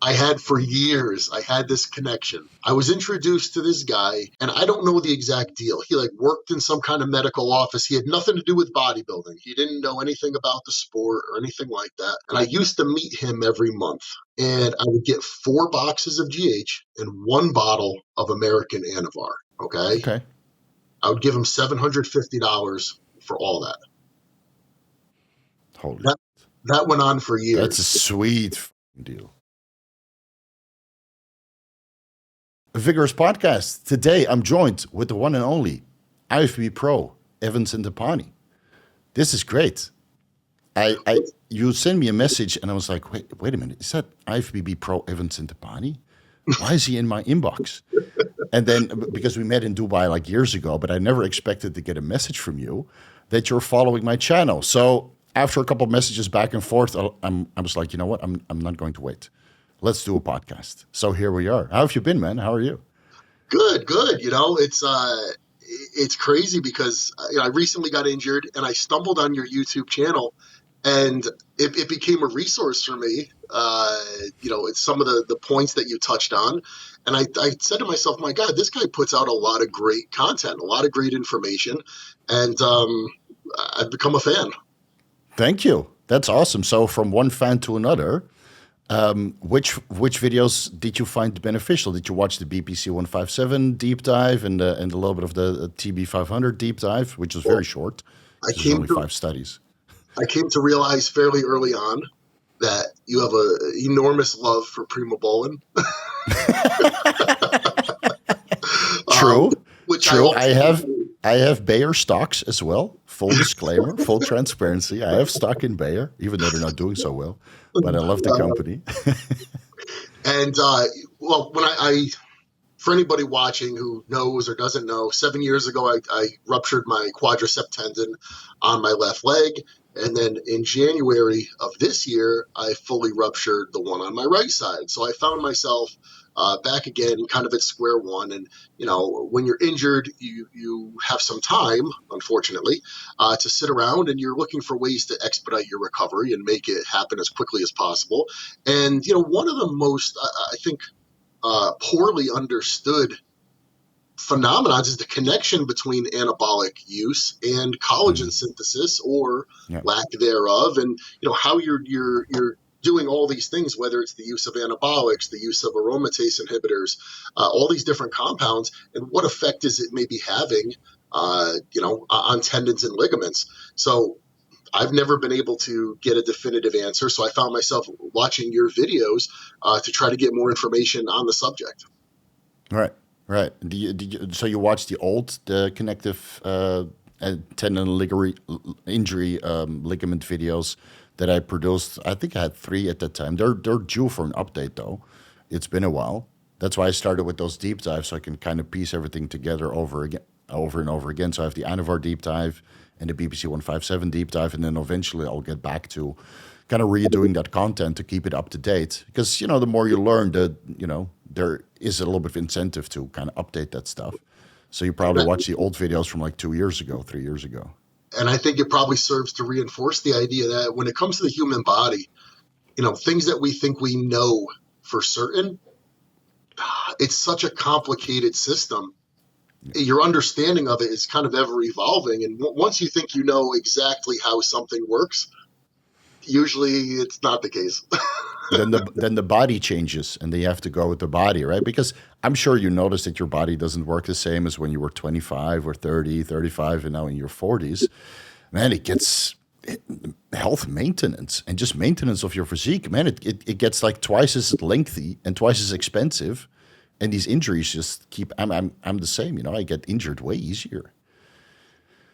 I had for years. I had this connection. I was introduced to this guy, and I don't know the exact deal. He like worked in some kind of medical office. He had nothing to do with bodybuilding. He didn't know anything about the sport or anything like that. And I used to meet him every month. And I would get 4 boxes of GH and 1 bottle of American Anavar. Okay. Okay. I would give him $750 for all that. Holy. That went on for years. That's a sweet deal. Vigorous podcast. Today I'm joined with the one and only IFBB Pro, Centopani. This is great. You sent me a message and I was like, wait a minute, is that IFBB Pro Centopani? Why is he in my inbox? And then because we met in Dubai like years ago, but I never expected to get a message from you that you're following my channel. So after a couple of messages back and forth, I was like, you know what? I'm not going to wait. Let's do a podcast. So here we are. How have you been, man? How are you? Good. You know, it's crazy because I recently got injured and I stumbled on your YouTube channel and it became a resource for me. It's some of the points that you touched on. And I said to myself, my God, this guy puts out a lot of great content, a lot of great information. And I've become a fan. Thank you. That's awesome. So from one fan to another, which videos did you find beneficial? Did you watch the BPC 157 deep dive and a little bit of the TB 500 deep dive, which was very short? There's only 5 studies. I came to realize fairly early on that you have an enormous love for Primobolan. True. True. I have Bayer stocks as well. Full disclaimer, full transparency. I have stock in Bayer, even though they're not doing so well. But I love the company. And when I for anybody watching who knows or doesn't know, 7 years ago I ruptured my quadricep tendon on my left leg. And then in January of this year, I fully ruptured the one on my right side. So I found myself back again, kind of at square one. And, when you're injured, you have some time, unfortunately, to sit around and you're looking for ways to expedite your recovery and make it happen as quickly as possible. And, one of the most, I think, poorly understood phenomenon is the connection between anabolic use and collagen synthesis or lack thereof, and how you're doing all these things, whether it's the use of anabolics, the use of aromatase inhibitors, all these different compounds, and what effect is it maybe having on tendons and ligaments. So I've never been able to get a definitive answer, so I found myself watching your videos to try to get more information on the subject. Right. So you watched the connective tendon injury ligament videos that I produced. I think I had 3 at that time. They're due for an update though. It's been a while. That's why I started with those deep dives, so I can kind of piece everything together over and over again. So I have the Anavar deep dive and the BPC 157 deep dive, and then eventually I'll get back to kind of redoing that content to keep it up to date. Because the more you learn, there is a little bit of incentive to kind of update that stuff. So you probably watch the old videos from like 2 years ago, 3 years ago. And I think it probably serves to reinforce the idea that when it comes to the human body, things that we think we know for certain, it's such a complicated system. Your understanding of it is kind of ever evolving. And once you think you know exactly how something works, usually it's not the case. then the body changes and then you have to go with the body, right? Because I'm sure you notice that your body doesn't work the same as when you were 25 or 30, 35, and now in your 40s. Man, it gets health maintenance and just maintenance of your physique. Man, it gets like twice as lengthy and twice as expensive. And these injuries just keep, I'm the same, I get injured way easier.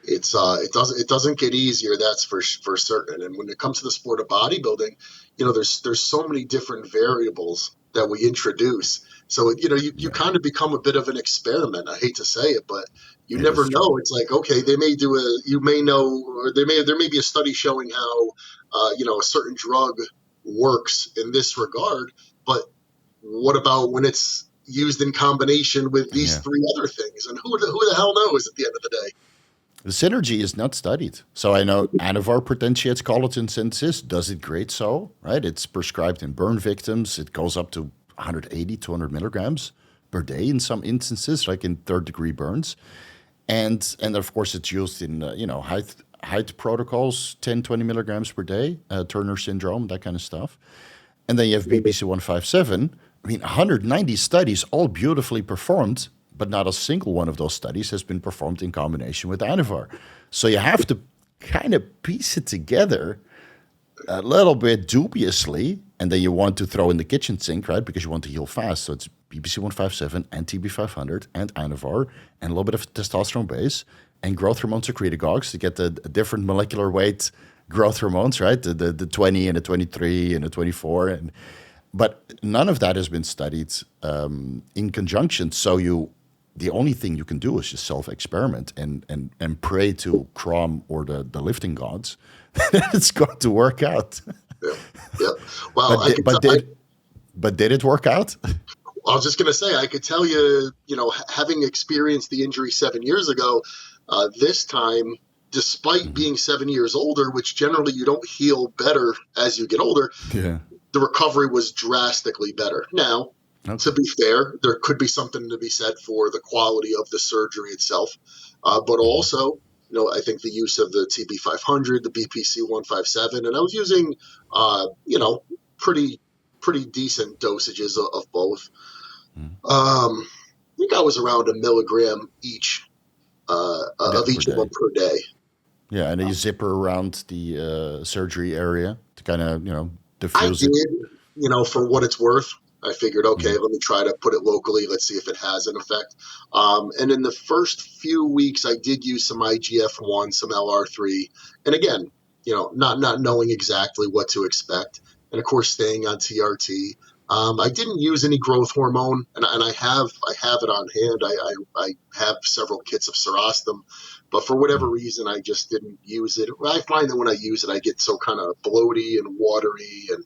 It doesn't get easier, that's for certain. And when it comes to the sport of bodybuilding, there's so many different variables that we introduce. So you kind of become a bit of an experiment. I hate to say it, but you never know. It's like, okay, there may be a study showing how a certain drug works in this regard, but what about when it's used in combination with these 3 other things? And who the hell knows at the end of the day? The synergy is not studied. So I know Anavar potentiates collagen synthesis, does it great so, right? It's prescribed in burn victims. It goes up to 180, 200 milligrams per day in some instances, like in third degree burns. And of course, it's used in, height protocols, 10, 20 milligrams per day, Turner syndrome, that kind of stuff. And then you have BBC 157. I mean, 190 studies, all beautifully performed, but not a single one of those studies has been performed in combination with Anavar. So you have to kind of piece it together a little bit dubiously, and then you want to throw in the kitchen sink, right? Because you want to heal fast. So it's BBC 157 and TB 500 and Anavar and a little bit of testosterone base and growth hormone secretagogues to get the different molecular weight growth hormones, right? The 20 and the 23 and the 24. But none of that has been studied in conjunction. So the only thing you can do is just self-experiment and pray to Crom or the lifting gods that it's going to work out. Yeah. Well, but did it work out? I was just going to say, I could tell you, having experienced the injury 7 years ago, this time, despite being 7 years older, which generally you don't heal better as you get older, Yeah. the recovery was drastically better. Now, to be fair, there could be something to be said for the quality of the surgery itself, but also, I think the use of the TB500, the BPC 157, and I was using, pretty decent dosages of both. I think I was around a milligram each of each of them per day. Yeah, and you zipper around the surgery area to kind of, diffuse I it. did, for what it's worth. I figured, okay, let me try to put it locally. Let's see if it has an effect. And in the first few weeks, I did use some IGF-1, some LR3. And again, not knowing exactly what to expect. And of course, staying on TRT. I didn't use any growth hormone, and I have it on hand. I have several kits of Serostim, but for whatever reason, I just didn't use it. I find that when I use it, I get so kind of bloaty and watery, and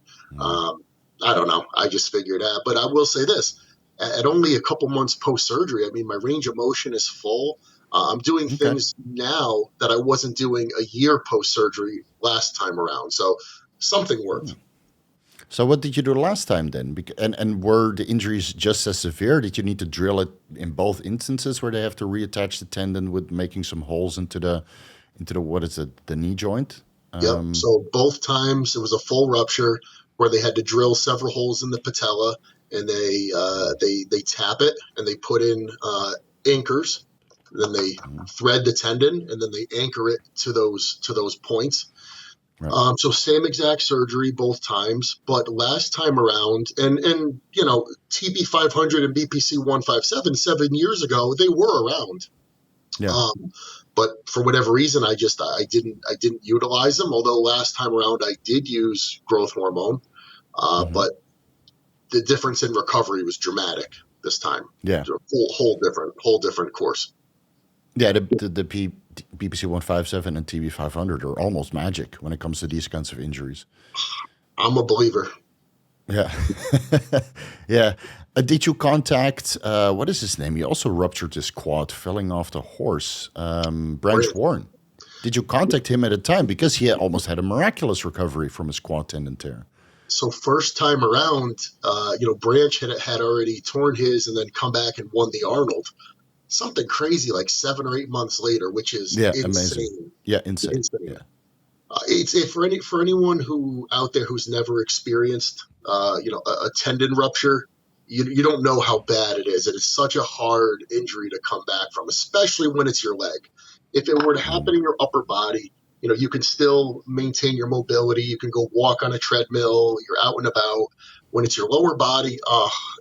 I don't know. I just figured out. But I will say this: at only a couple months post surgery, I mean, my range of motion is full. I'm doing things now that I wasn't doing a year post surgery last time around. So something worked. So what did you do last time then? And were the injuries just as severe? Did you need to drill it in both instances where they have to reattach the tendon with making some holes into the what is it, the knee joint? Yep. So both times it was a full rupture where they had to drill several holes in the patella, and they tap it and they put in anchors. Then they thread the tendon and then they anchor it to those points. Right. So same exact surgery both times, but last time around, and TB 500 and BPC 157 7 years ago, they were around. Yeah. But for whatever reason, I didn't utilize them. Although last time around I did use growth hormone, but the difference in recovery was dramatic this time. Yeah, whole different course. Yeah, the BPC 157 and TB 500 are almost magic when it comes to these kinds of injuries. I'm a believer. Yeah, yeah. Did you contact what is his name? He also ruptured his quad, falling off the horse. Branch Warren. Did you contact him at a time because he almost had a miraculous recovery from his quad tendon tear? So first time around, Branch had already torn his and then come back and won the Arnold. Something crazy like 7 or 8 months later, which is insane. Amazing. Yeah, insane. Yeah. It's for anyone who out there who's never experienced, a tendon rupture. You don't know how bad it is. It is such a hard injury to come back from, especially when it's your leg. If it were to happen in your upper body, you can still maintain your mobility. You can go walk on a treadmill. You're out and about. When it's your lower body,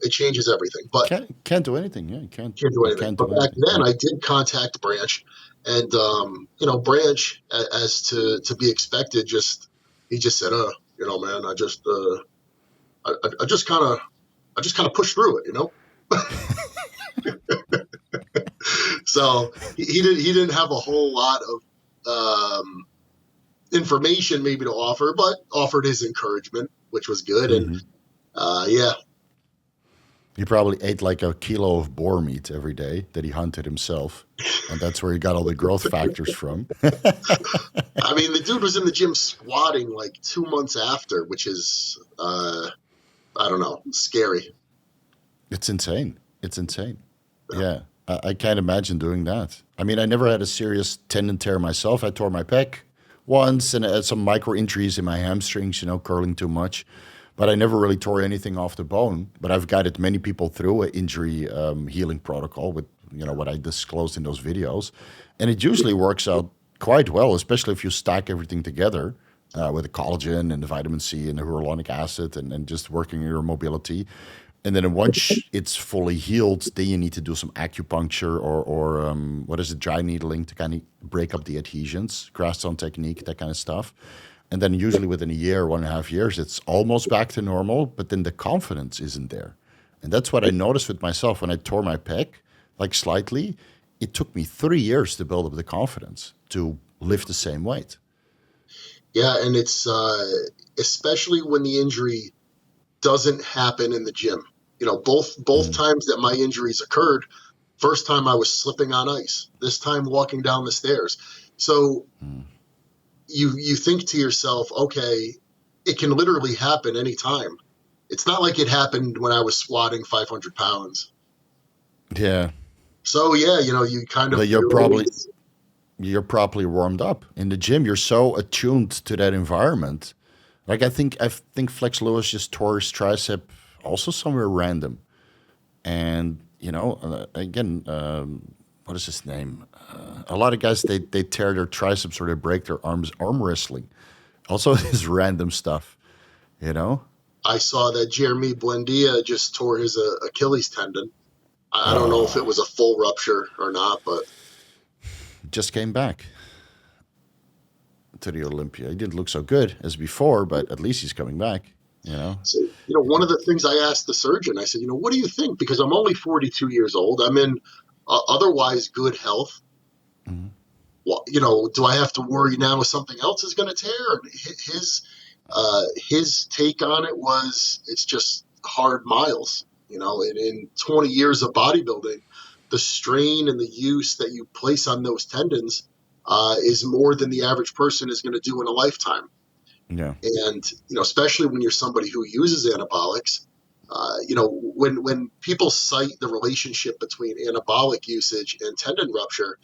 it changes everything. But can't do anything. Yeah, can't do anything. But back then, I did contact Branch, and Branch, as to be expected, he just said, man, I just kind of pushed through it, So he didn't have a whole lot of information maybe to offer, but offered his encouragement, which was good. And yeah. He probably ate like a kilo of boar meat every day that he hunted himself, and that's where he got all the growth factors from. I mean, the dude was in the gym squatting like 2 months after, which is, I don't know, scary. It's insane. It's insane. Yeah, I can't imagine doing that. I mean, I never had a serious tendon tear myself. I tore my pec once and I had some micro injuries in my hamstrings, curling too much. But I never really tore anything off the bone. But I've guided many people through an injury healing protocol with, what I disclosed in those videos. And it usually works out quite well, especially if you stack everything together with the collagen and the vitamin C and the hyaluronic acid and just working your mobility. And then once it's fully healed, then you need to do some acupuncture or what is it, dry needling to kind of break up the adhesions, Graston technique, that kind of stuff. And then usually within a year, 1.5 years, it's almost back to normal, but then the confidence isn't there. And that's what I noticed with myself when I tore my pec, like slightly. It took me 3 years to build up the confidence to lift the same weight. Yeah, and it's especially when the injury doesn't happen in the gym. Both times that my injuries occurred, first time I was slipping on ice, this time walking down the stairs. So you think to yourself, okay, it can literally happen anytime. It's not like it happened when I was squatting 500 pounds. Yeah. So yeah, you kind of But you're properly warmed up in the gym. You're so attuned to that environment. Like I think Flex Lewis just tore his tricep also somewhere random, and again, what is his name? A lot of guys they tear their triceps or they break their arms arm wrestling. Also, this random stuff, I saw that Jeremy Buendia just tore his Achilles tendon. I don't know if it was a full rupture or not, but just came back to the Olympia. He didn't look so good as before, but at least he's coming back. So, one of the things I asked the surgeon, I said, what do you think? Because I'm only 42 years old. I'm in otherwise good health. Mm-hmm. Well, do I have to worry now if something else is going to tear? And his take on it was, it's just hard miles. In 20 years of bodybuilding, the strain and the use that you place on those tendons is more than the average person is going to do in a lifetime. Yeah. And, especially when you're somebody who uses anabolics, when people cite the relationship between anabolic usage and tendon rupture,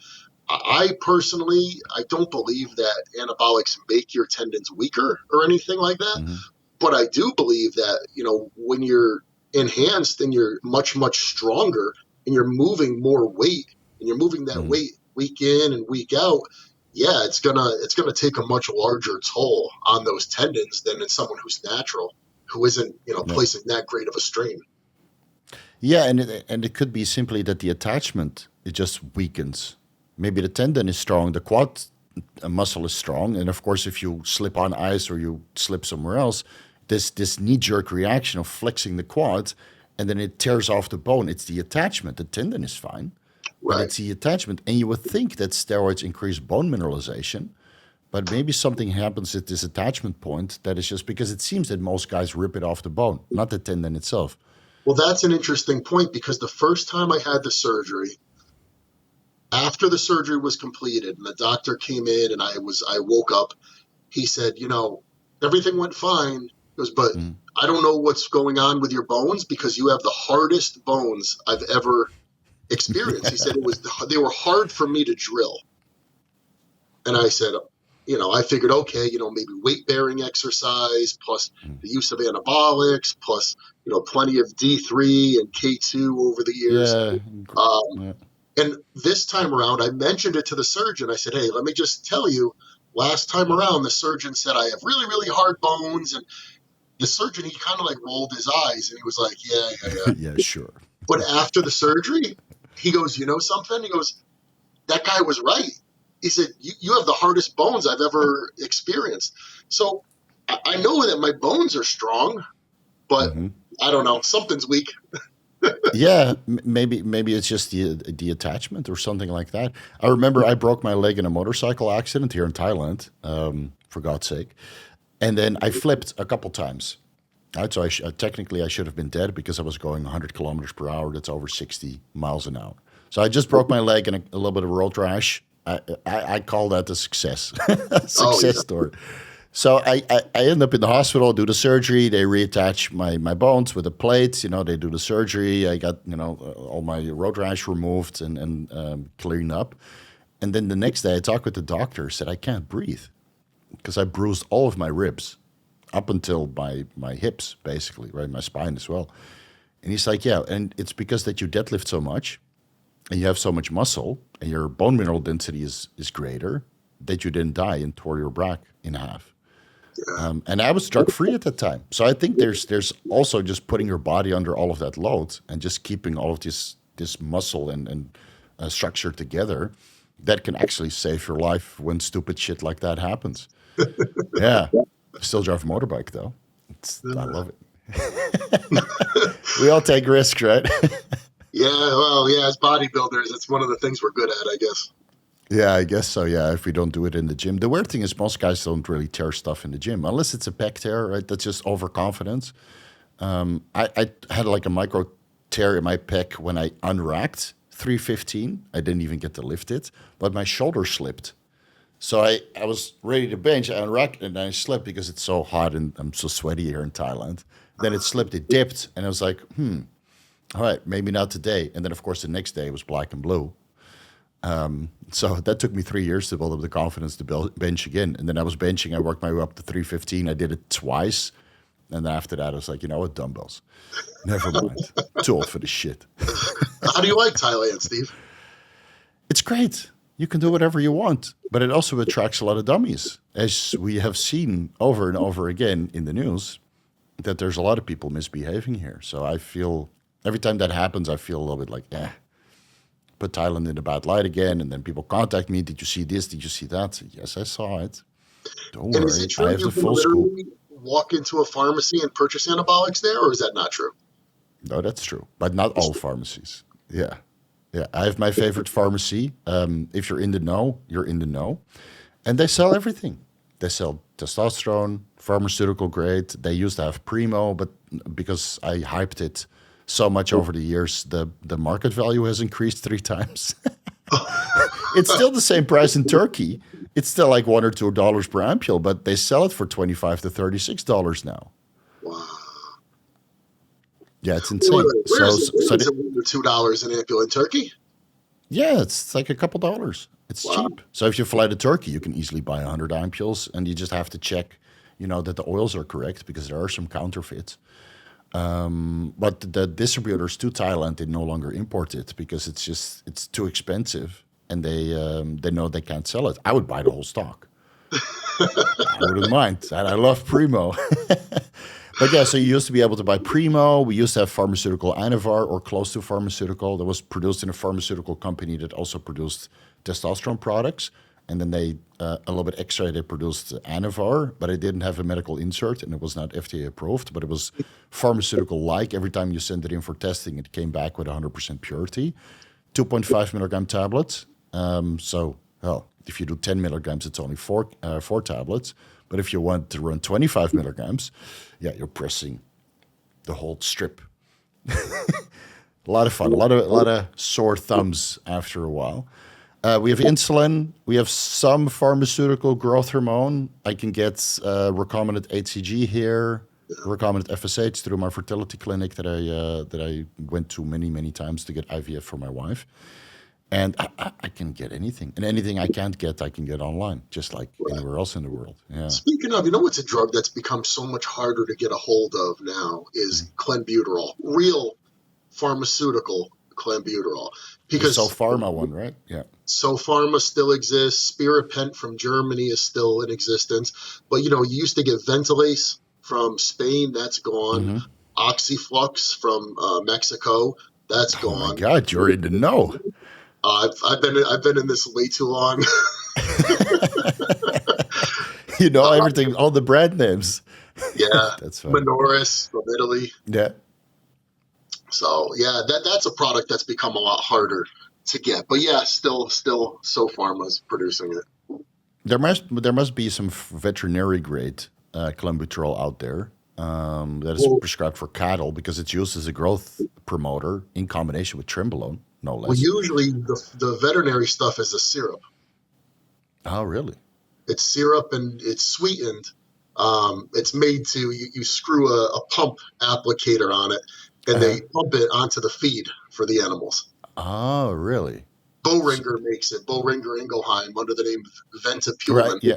I personally don't believe that anabolics make your tendons weaker or anything like that. Mm-hmm. But I do believe that, when you're enhanced and you're much, much stronger and you're moving more weight and you're moving that weight week in and week out, yeah, it's gonna take a much larger toll on those tendons than in someone who's natural, who isn't, placing that great of a strain. Yeah, and it could be simply that the attachment, it just weakens. Maybe the tendon is strong, the quad muscle is strong, and of course, if you slip on ice or you slip somewhere else, this knee-jerk reaction of flexing the quad, and then it tears off the bone. It's the attachment. The tendon is fine. But Right. it's the attachment. And you would think that steroids increase bone mineralization, but maybe something happens at this attachment point that is just because it seems that most guys rip it off the bone, not the tendon itself. Well, that's an interesting point because the first time I had the surgery, after the surgery was completed and the doctor came in and I woke up, he said, everything went fine. He goes, but I don't know what's going on with your bones because you have the hardest bones I've ever experienced. He said they were hard for me to drill. And I said, I figured, okay, maybe weight bearing exercise plus the use of anabolics plus, plenty of D3 and K2 over the years. Yeah. And this time around, I mentioned it to the surgeon. I said, hey, let me just tell you, last time around, the surgeon said I have really, really hard bones. And the surgeon, he kind of like rolled his eyes and he was like, yeah. Yeah, sure. But after the surgery, he goes, something? He goes, that guy was right. He said, you have the hardest bones I've ever experienced. So I know that my bones are strong, but I don't know, something's weak. Yeah, maybe it's just the attachment or something like that. I remember I broke my leg in a motorcycle accident here in Thailand, for God's sake. And then I flipped a couple times. Right, so technically I should have been dead because I was going 100 kilometers per hour. That's over 60 miles an hour. So I just broke my leg and a little bit of road rash. I call that a success, a Oh success yeah. story. So I end up in the hospital, do the surgery. They reattach my bones with the plates. You know, they do the surgery. I got, all my road rash removed and cleaned up. And then the next day I talked with the doctor, said I can't breathe because I bruised all of my ribs up until my hips, basically, right? My spine as well. And he's like, yeah, and it's because that you deadlift so much and you have so much muscle and your bone mineral density is greater that you didn't die and tore your back in half. Yeah. And I was drug free at that time. So I think there's also just putting your body under all of that load and just keeping all of this muscle and structure together that can actually save your life when stupid shit like that happens. Yeah. Still drive a motorbike though. I love it. We all take risks, right? Yeah, well, yeah, as bodybuilders, it's one of the things we're good at, I guess. Yeah, I guess so. Yeah, if we don't do it in the gym. The weird thing is most guys don't really tear stuff in the gym unless it's a pec tear, right? That's just overconfidence. I had like a micro tear in my pec when I unracked 315. I didn't even get to lift it, but my shoulder slipped. So I was ready to bench. I unracked and I slipped because it's so hot and I'm so sweaty here in Thailand. Then it slipped, it dipped, and I was like, all right, maybe not today. And then, of course, the next day it was black and blue. So that took me 3 years to build up the confidence to bench again. And then I was benching. I worked my way up to 315. I did it twice. And after that, I was like, you know what, dumbbells. Never mind. Too old for this shit. How do you like Thailand, Steve? It's great. You can do whatever you want. But it also attracts a lot of dummies. As we have seen over and over again in the news, that there's a lot of people misbehaving here. So I feel, every time that happens, I feel a little bit like, put Thailand in a bad light again. And then people contact me. Did you see this? Did you see that? Yes, I saw it. Don't And is worry. it true I have you the can full scoop. literally walk into a pharmacy and purchase anabolics there, or is that not true? No, that's true. But not all pharmacies. Yeah. Yeah. I have my favorite pharmacy. If you're in the know, you're in the know. And they sell everything. They sell testosterone, pharmaceutical grade. They used to have Primo, but because I hyped it so much over the years, the market value has increased 3 times. It's still the same price in Turkey. It's still like $1 or $2 per ampule, but they sell it for $25 to $36 now. Wow. Yeah, it's Wait, insane. where So, is it? so Where is it $1 or $2 an ampule in Turkey? yeah, it's like a couple dollars. It's Wow. cheap. So if you fly to Turkey, you can easily buy 100 ampules, and you just have to check, that the oils are correct because there are some counterfeits. But the distributors to Thailand, they no longer import it because it's too expensive, and they know they can't sell it. I would buy the whole stock. I wouldn't mind. And I love Primo. But yeah, so you used to be able to buy Primo. We used to have pharmaceutical Anavar or close to pharmaceutical that was produced in a pharmaceutical company that also produced testosterone products. And then they, a little bit extra, they produced Anavar, but it didn't have a medical insert and it was not FDA approved, but it was pharmaceutical-like. Every time you sent it in for testing, it came back with 100% purity. 2.5 milligram tablets. Well, if you do 10 milligrams, it's only four tablets. But if you want to run 25 milligrams, yeah, you're pressing the whole strip. A lot of fun, a lot of sore thumbs after a while. We have insulin. We have some pharmaceutical growth hormone. I can get recombinant HCG here, recombinant FSH through my fertility clinic that I went to many times to get IVF for my wife. And I can get anything. And anything I can't get, I can get online, just like anywhere else in the world. Yeah. Speaking of, what's a drug that's become so much harder to get a hold of now is Clenbuterol, real pharmaceutical Clenbuterol. The Because Pharma one, right? Yeah. So Pharma still exists. Spiripent from Germany is still in existence. But, you used to get Ventilase from Spain. That's gone. Mm-hmm. Oxyflux from Mexico. That's Oh my gone. God, you're in the know. I've been in this way too long. You know everything, all the brand names. Yeah, That's fine. Minoris from Italy. Yeah. So yeah, that's a product that's become a lot harder to get. But yeah, still, So Pharma's producing it. There must be some veterinary grade Clenbuterol out there. that is Well, prescribed for cattle because it's used as a growth promoter in combination with Trenbolone, no well, less. usually the veterinary stuff is a syrup. Oh, really? It's syrup and it's sweetened. It's made to you screw a pump applicator on it, and Uh-huh. they pump it onto the feed for the animals. Oh, really? S Boehringer makes it. Boehringer Ingelheim under the name right, Ventapulmin. yeah.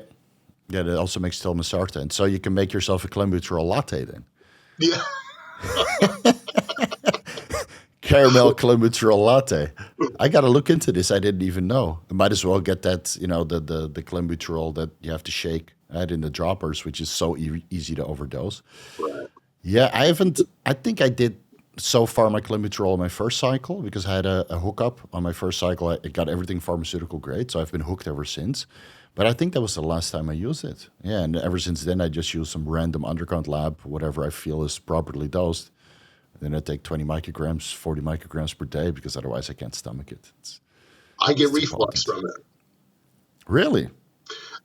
Yeah, that also makes telmisartan. So you can make yourself a Clenbuterol latte then. Yeah, Caramel Clenbuterol latte. I got to look into this. I didn't even know. I might as well get that, the Clenbuterol that you have to shake right in the droppers, which is so easy to overdose. right. Yeah, I haven't. I think I did so far my Clenbuterol on my first cycle because I had a hookup on my first cycle. I got everything pharmaceutical grade, so I've been hooked ever since. But I think that was the last time I used it. Yeah, and ever since then, I just use some random undercount lab, whatever I feel is properly dosed. Then I take 20 micrograms, 40 micrograms per day because otherwise I can't stomach it. I It's get too reflux potent. from it. Really?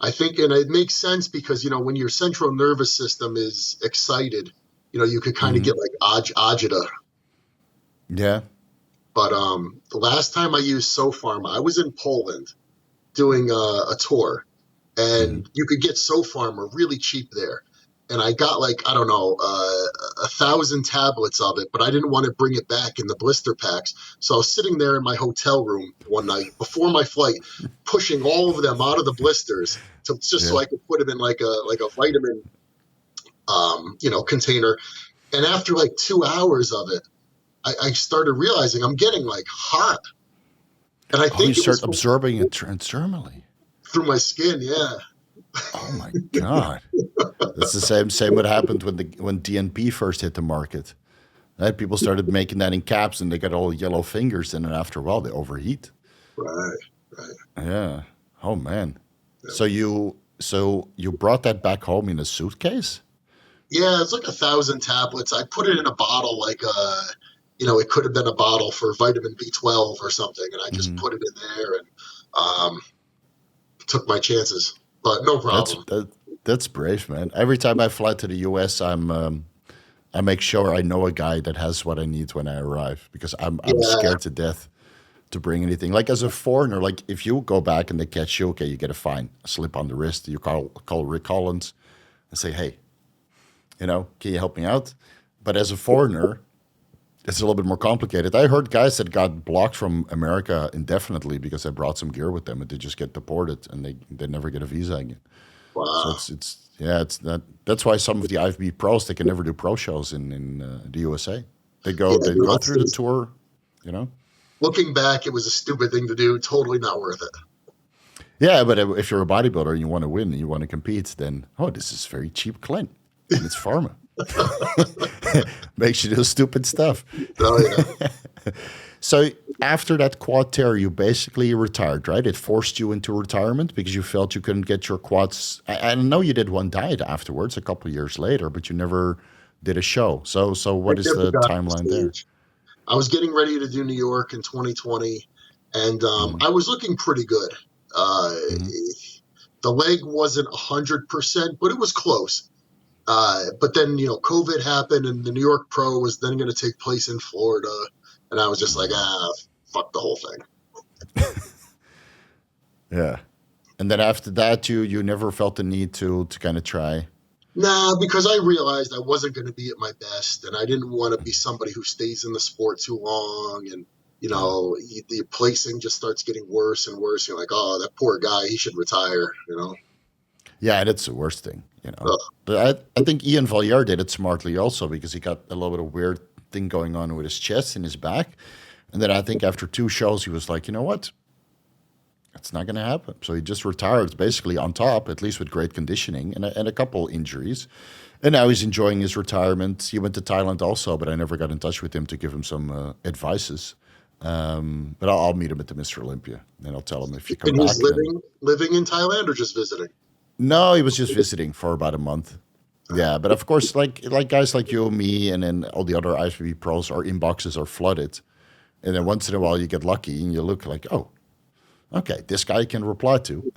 I think, and it makes sense because when your central nervous system is excited, you could kind of Hmm. get like agita. Yeah. But the last time I used SoPharma, I was in Poland doing a tour, Hmm. and you could get SoPharma really cheap there. And I got like, I don't know, 1,000 tablets of it, but I didn't want to bring it back in the blister packs. So I was sitting there in my hotel room one night before my flight, pushing all of them out of the blisters just so Yeah. I could put them in like a vitamin, container. And after like 2 hours of it, I started realizing I'm getting like hot. And I Oh, you think it was start absorbing it transdermally. through my skin. Yeah. Oh my God. That's the same what happened when DNP first hit the market. Right? People started making that in caps and they got all yellow fingers and then after a while they overheat. Right. Right. Yeah. Oh man. Yeah. So you brought that back home in a suitcase? Yeah, it's like 1,000 tablets. I put it in a bottle, like it could have been a bottle for vitamin B12 or something, and I just Hmm. put it in there and um, took my chances. But no That's problem. that's brave, man. Every time I fly to the US, I make sure I know a guy that has what I need when I arrive because I'm Yeah, scared to death to bring anything. Like as a foreigner, like if you go back and they catch you, okay, you get a fine, a slip on the wrist. You call Rick Collins and say, hey, can you help me out? But as a foreigner, it's a little bit more complicated. I heard guys that got blocked from America indefinitely because they brought some gear with them and they just get deported and they never get a visa again. So wow. it's that's why some of the IFB pros they can never do pro shows in the USA. They Yeah, go they go through the tour, you know. looking back, it was a stupid thing to do. Totally not worth it. Yeah, but if you're a bodybuilder and you want to win and you want to compete, then this is very cheap Clen and it's Pharma. Makes you do stupid stuff. Oh yeah. So after that quad tear, you basically retired, right? It forced you into retirement because you felt you couldn't get your quads. I know you did one diet afterwards, a couple of years later, but you never did a show. So I what is never the got to the timeline there? stage. I was getting ready to do New York in 2020, and Hmm. I was looking pretty good. Uh, Hmm. the leg wasn't 100%, but it was close. But then, COVID happened and the New York Pro was then going to take place in Florida. And I was just like, fuck the whole thing. Yeah. And then after that, you never felt the need to kind of try. Nah, because I realized I wasn't going to be at my best and I didn't want to be somebody who stays in the sport too long. And, Yeah. the placing just starts getting worse and worse. You're like, oh, that poor guy, he should retire. Yeah, that's the worst thing, Ugh. But I think Ian Valliere did it smartly also because he got a little bit of weird thing going on with his chest and his back. And then I think after two shows, he was like, you know what? It's not going to happen. So he just retired basically on top, at least with great conditioning and a couple injuries. And now he's enjoying his retirement. He went to Thailand also, but I never got in touch with him to give him some advices. But I'll meet him at the Mr. Olympia and I'll tell him if you come And he's back, then living in Thailand or just visiting? no, he was just visiting for about a month. Yeah, but of course, like guys like you and me, and then all the other IFBB pros, our inboxes are flooded. And then once in a while, you get lucky and you look like, oh, okay, this guy can reply to.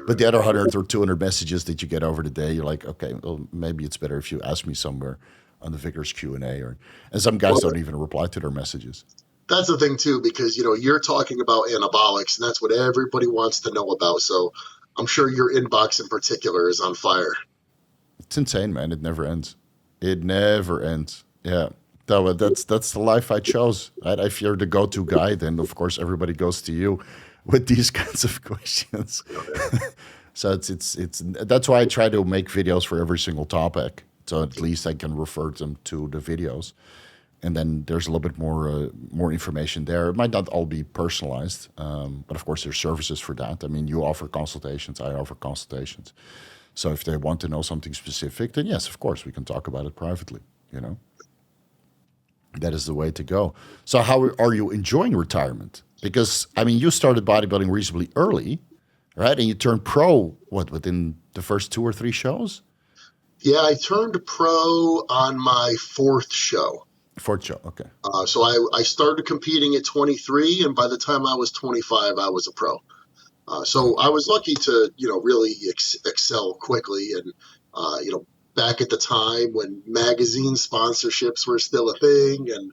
But the other 100 or 200 messages that you get over the day, you're like, okay, well, maybe it's better if you ask me somewhere on the Vigorous Q&A. And some guys Well, don't even reply to their messages. that's the thing too, because you're talking about anabolics, and that's what everybody wants to know about. So I'm sure your inbox in particular is on fire. It's insane, man. It never ends. It never ends. Yeah. So that's the life I chose. Right? If you're the go-to guy, then of course everybody goes to you with these kinds of questions. So it's that's why I try to make videos for every single topic. So at least I can refer them to the videos, and then there's a little bit more information there. It might not all be personalized, but of course there's services for that. I mean, you offer consultations, I offer consultations. So if they want to know something specific, then yes, of course we can talk about it privately. That is the way to go. So how are you enjoying retirement? Because I mean, you started bodybuilding reasonably early, right? And you turned pro within the first 2 or 3 shows? Yeah, I turned pro on my 4th show. 4th show, okay. So I started competing at 23, and by the time I was 25, I was a pro. So I was lucky to, really excel quickly. And, back at the time when magazine sponsorships were still a thing and,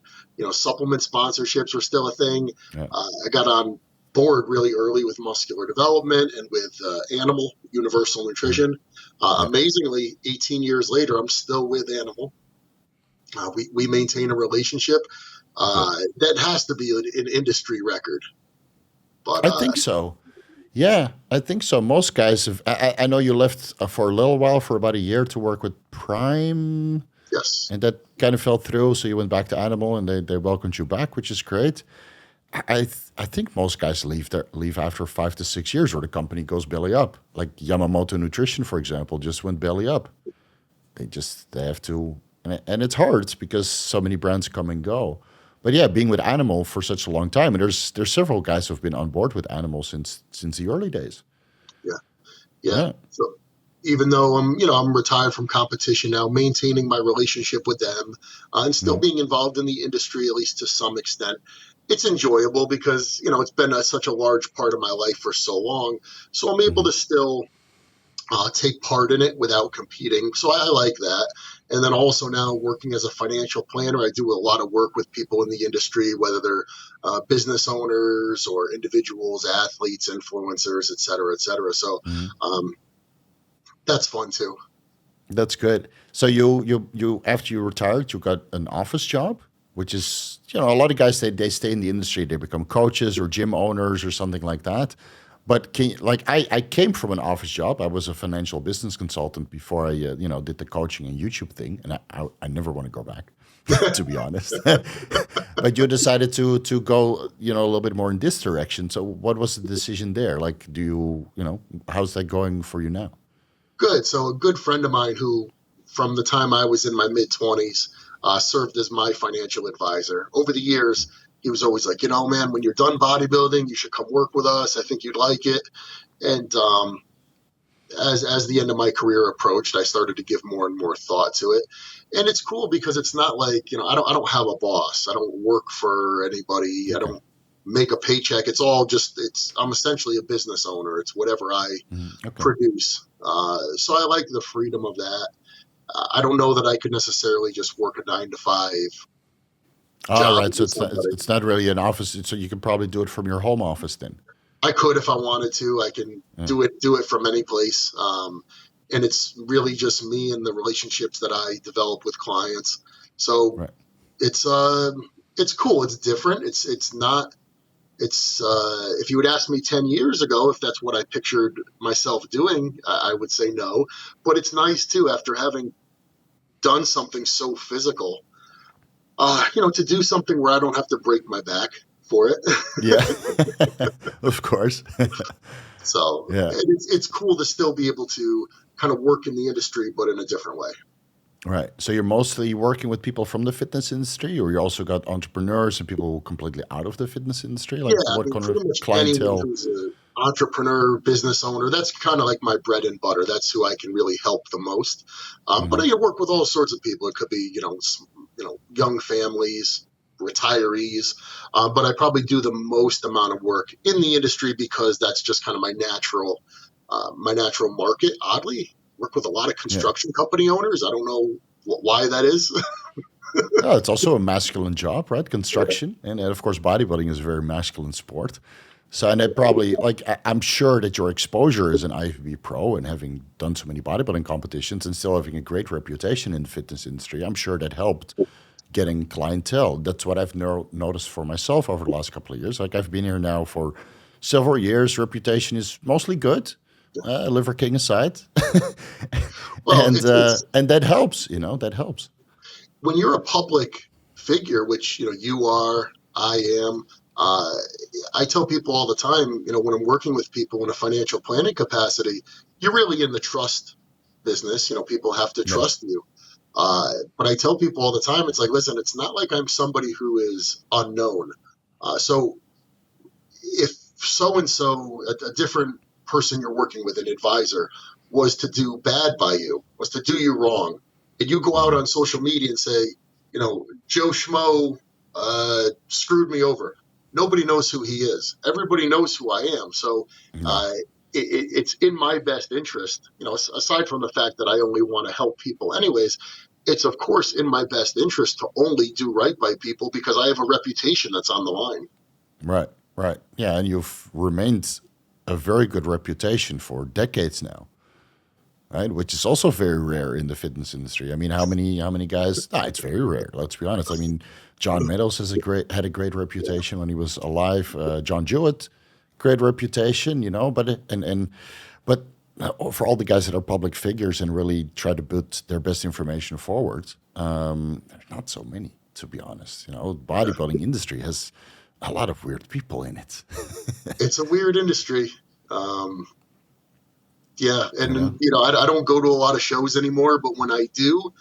supplement sponsorships were still a thing, Yeah. I got on board really early with muscular development and with Animal Universal Nutrition. Amazingly, 18 years later, I'm still with Animal. We maintain a relationship. That has to be an industry record. But I think so. Yeah, I think so. Most guys have. I know you left for a little while, for about a year, to work with Prime, yes, and that kind of fell through. So you went back to Animal, and they welcomed you back, which is great. I think most guys leave after 5 to 6 years, or the company goes belly up. Like Yamamoto Nutrition, for example, just went belly up. They have to, and it's hard because so many brands come and go. But yeah, being with Animal for such a long time, and there's several guys who've been on board with Animal since the early days. yeah. So even though I'm retired from competition now, maintaining my relationship with them and still being involved in the industry, at least to some extent, it's enjoyable because it's been such a large part of my life for so long. So I'm able to still take part in it without competing. So I like that. And then also now working as a financial planner, I do a lot of work with people in the industry, whether they're business owners or individuals, athletes, influencers, et cetera, et cetera. So that's fun too. That's good. So you after you retired, you got an office job, which is, a lot of guys, they stay in the industry, they become coaches or gym owners or something like that. But I came from an office job. I was a financial business consultant before I did the coaching and YouTube thing, and I never want to go back, to be honest. But you decided to go a little bit more in this direction. So what was the decision there? Like, how's that going for you now? Good. So a good friend of mine who, from the time I was in my mid-20s, served as my financial advisor. Over the years, he was always like, man, when you're done bodybuilding, you should come work with us. I think you'd like it. And as the end of my career approached, I started to give more and more thought to it. And it's cool because it's not like, I don't have a boss. I don't work for anybody. Okay. I don't make a paycheck. It's all just, I'm essentially a business owner. It's whatever I produce. So I like the freedom of that. I don't know that I could necessarily just work a 9 to 5 job. Right. So it's not really an office. So you can probably do it from your home office then. I could if I wanted to. I can do it from any place. And it's really just me and the relationships that I develop with clients. So it's cool. It's different. It's not. If you would ask me 10 years ago if that's what I pictured myself doing, I would say no. But it's nice too, after having done something so physical, to do something where I don't have to break my back for it. Yeah, of course. So it's cool to still be able to kind of work in the industry, but in a different way. Right. So you're mostly working with people from the fitness industry, or you also got entrepreneurs and people completely out of the fitness industry? Like what kind of clientele? Who's an entrepreneur, business owner, that's kind of like my bread and butter. That's who I can really help the most. But I work with all sorts of people. It could be, young families, retirees. But I probably do the most amount of work in the industry because that's just kind of my natural my natural market, oddly. Work with a lot of Yeah. construction company owners. I don't know why that is. Oh, it's also a masculine job, right? Construction, and of course, bodybuilding is a very masculine sport. So, and it probably like I'm sure that your exposure as an IFBB pro and having done so many bodybuilding competitions and still having a great reputation in the fitness industry, I'm sure that helped getting clientele. That's what I've noticed for myself over the last couple of years. Like I've been here now for several years. Reputation is mostly good, Liver King aside, Well, it's and that helps. You know, that helps. when you're a public figure, which you are, I am. Uh, I tell people all the time, when I'm working with people in a financial planning capacity, you're really in the trust business. People have to Yeah, trust you. But I tell people all the time, it's like, listen, it's not like I'm somebody who is unknown. So if so and so, a different person you're working with, an advisor, was to do bad by you, was to do you wrong, and you go out hmm on social media and say, Joe Schmo screwed me over. Nobody knows who he is. Everybody knows who I am. So yeah, uh, it's in my best interest, aside from the fact that I only want to help people anyways, it's of course in my best interest to only do right by people because I have a reputation that's on the line. right, right. Yeah, and you've remained a very good reputation for decades now, right? Which is also very rare in the fitness industry. I mean, how many guys? It's very rare. Let's be honest. I mean, John Meadows had a great reputation when he was alive. John Jewett, great reputation, but for all the guys that are public figures and really try to put their best information forward, there's not so many, to be honest. Bodybuilding industry has a lot of weird people in it. It's a weird industry. Um, yeah, you know. and I don't go to a lot of shows anymore, but when I do,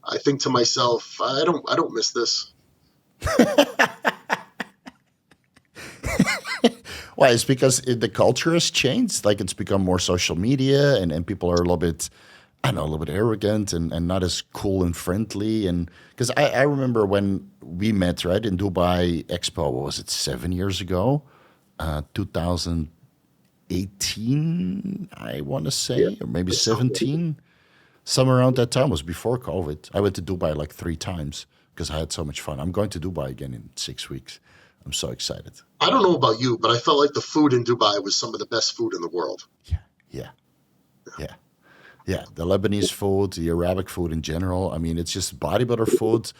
I think to myself, I don't miss this. Why? It's because the culture has changed. Like it's become more social media, and people are a little bit, I don't know, a little bit arrogant and not as cool and friendly. And because I remember when we met, right, in Dubai Expo, what was it, 7 years ago? 2018, I want to Yeah, say, or maybe it's so good. 17. Somewhere around that time. It was before COVID. I went to Dubai like 3 times because I had so much fun. I'm going to Dubai again in 6 weeks. I'm so excited. I don't know about you, but I felt like the food in Dubai was some of the best food in the world. Yeah, yeah, yeah. Yeah, the Lebanese food, the Arabic food in general. I mean, it's just bodybuilder food,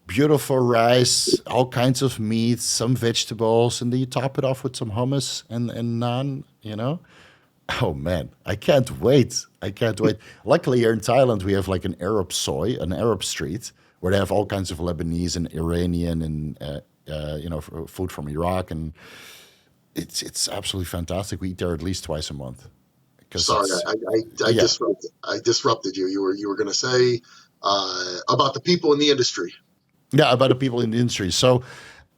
beautiful rice, all kinds of meats, some vegetables, and then you top it off with some hummus and naan. Oh man, I can't wait. I can't wait. Luckily, here in Thailand, we have like an Arab street, where they have all kinds of Lebanese and Iranian and food from Iraq, and it's absolutely fantastic. We eat there at least twice a month because Sorry, it's I yeah. disrupted. I disrupted you. You were going to say about the people in the industry. Yeah, about the people in the industry. So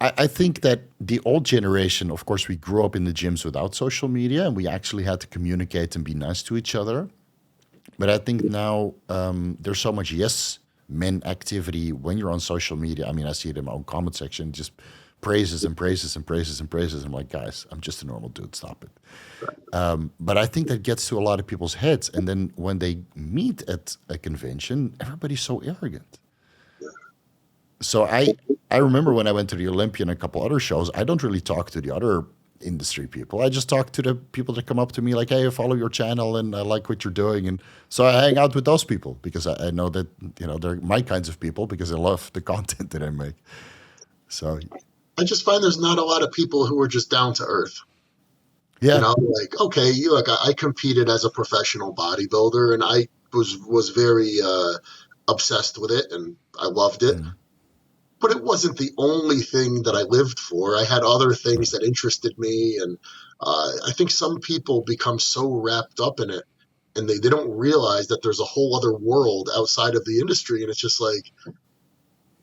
I think that the old generation, of course, we grew up in the gyms without social media and we actually had to communicate and be nice to each other. But I think now there's so much yes men activity when you're on social media. I mean, I see it in my own comment section, just praises and praises and praises and praises. I'm like, guys, I'm just a normal dude. Stop it. But I think that gets to a lot of people's heads. And then when they meet at a convention, everybody's so arrogant. So I remember when I went to the Olympia and a couple other shows, I don't really talk to the other industry people. I just talk to the people that come up to me like, hey, I follow your channel and I like what you're doing. And so I hang out with those people because I know that, they're my kinds of people because I love the content that I make. So I just find there's not a lot of people who are just down to earth. yeah. Like, okay, look, I competed as a professional bodybuilder and I was very obsessed with it and I loved it. Mm, But it wasn't the only thing that I lived for. I had other things right. that interested me, and I think some people become so wrapped up in it, and they don't realize that there's a whole other world outside of the industry, and it's just like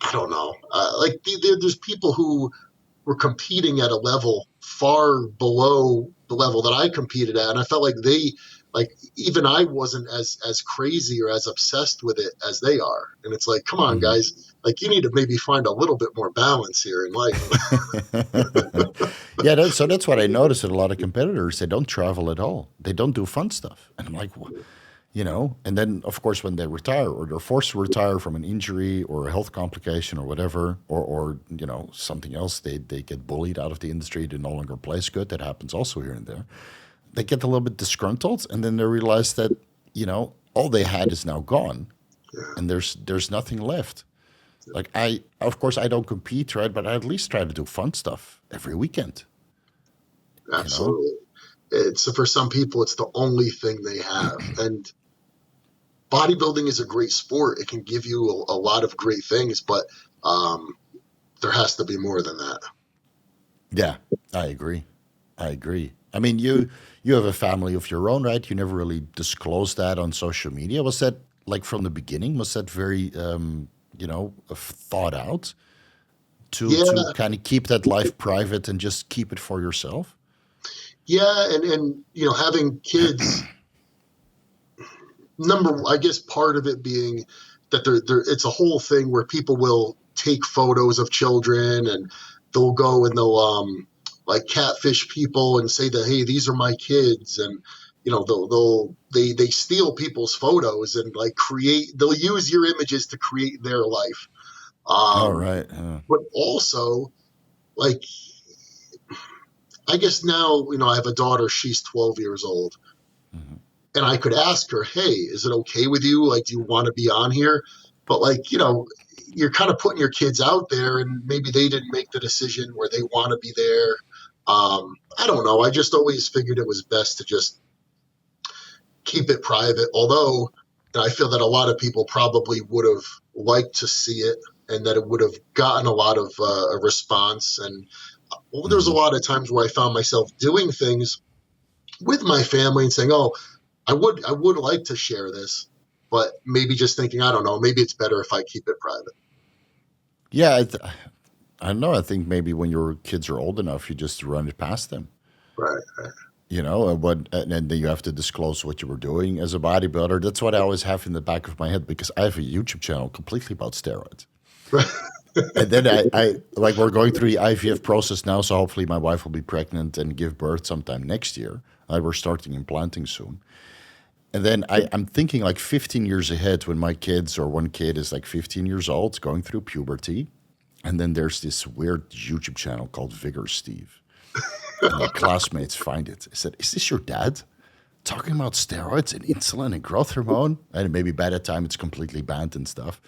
I don't know. Like there's people who were competing at a level far below the level that I competed at, and I felt like they like even I wasn't as crazy or as obsessed with it as they are. And it's like, come on, Mhm. guys, like you need to maybe find a little bit more balance here in life. Yeah, so that's what I noticed with a lot of competitors. They don't travel at all. They don't do fun stuff. And I'm like, and then of course when they retire or they're forced to retire from an injury or a health complication or whatever, or something else, they get bullied out of the industry. They no longer place good. That happens also here and there. They get a little bit disgruntled, and then they realize that all they had is now gone, and there's nothing left. Like of course I don't compete, right? But I at least try to do fun stuff every weekend. You know? Absolutely. It's for some people, it's the only thing they have. And bodybuilding is a great sport. It can give you a lot of great things, but there has to be more than that. Yeah, I agree. I agree. I mean, you have a family of your own, right? You never really disclosed that on social media. Was that like from the beginning? Was that very thought out to Yeah, kind of keep that life private and just keep it for yourself? yeah, and having kids. I guess part of it being that it's a whole thing where people will take photos of children and they'll go and they'll like catfish people and say that, hey, these are my kids, and they steal people's photos and like they'll use your images to create their life. All Um, right. but also, like, I guess now, I have a daughter, she's 12 years old. Mhm. And I could ask her, hey, is it okay with you? Like, do you want to be on here? But like, you're kind of putting your kids out there and maybe they didn't make the decision where they want to be there. I don't know. I just always figured it was best to just keep it private. Although I feel that a lot of people probably would have liked to see it and that it would have gotten a lot of a response. And there's a Mhm. lot of times where I found myself doing things with my family and saying, oh, I would like to share this, but maybe just thinking, I don't know, maybe it's better if I keep it private. Yeah, I don't know. I think maybe when your kids are old enough, you just run it past them. Right. And then you have to disclose what you were doing as a bodybuilder. That's what I always have in the back of my head because I have a YouTube channel completely about steroids. Right. And then I like we're going through the IVF process now, so hopefully my wife will be pregnant and give birth sometime next year. We're starting implanting soon. And then I'm thinking like 15 years ahead when my kids or one kid is like 15 years old, going through puberty. And then there's this weird YouTube channel called Vigorous Steve. And my classmates find it. I said, is this your dad? Talking about steroids and insulin and growth hormone? And maybe by that time it's completely banned and stuff.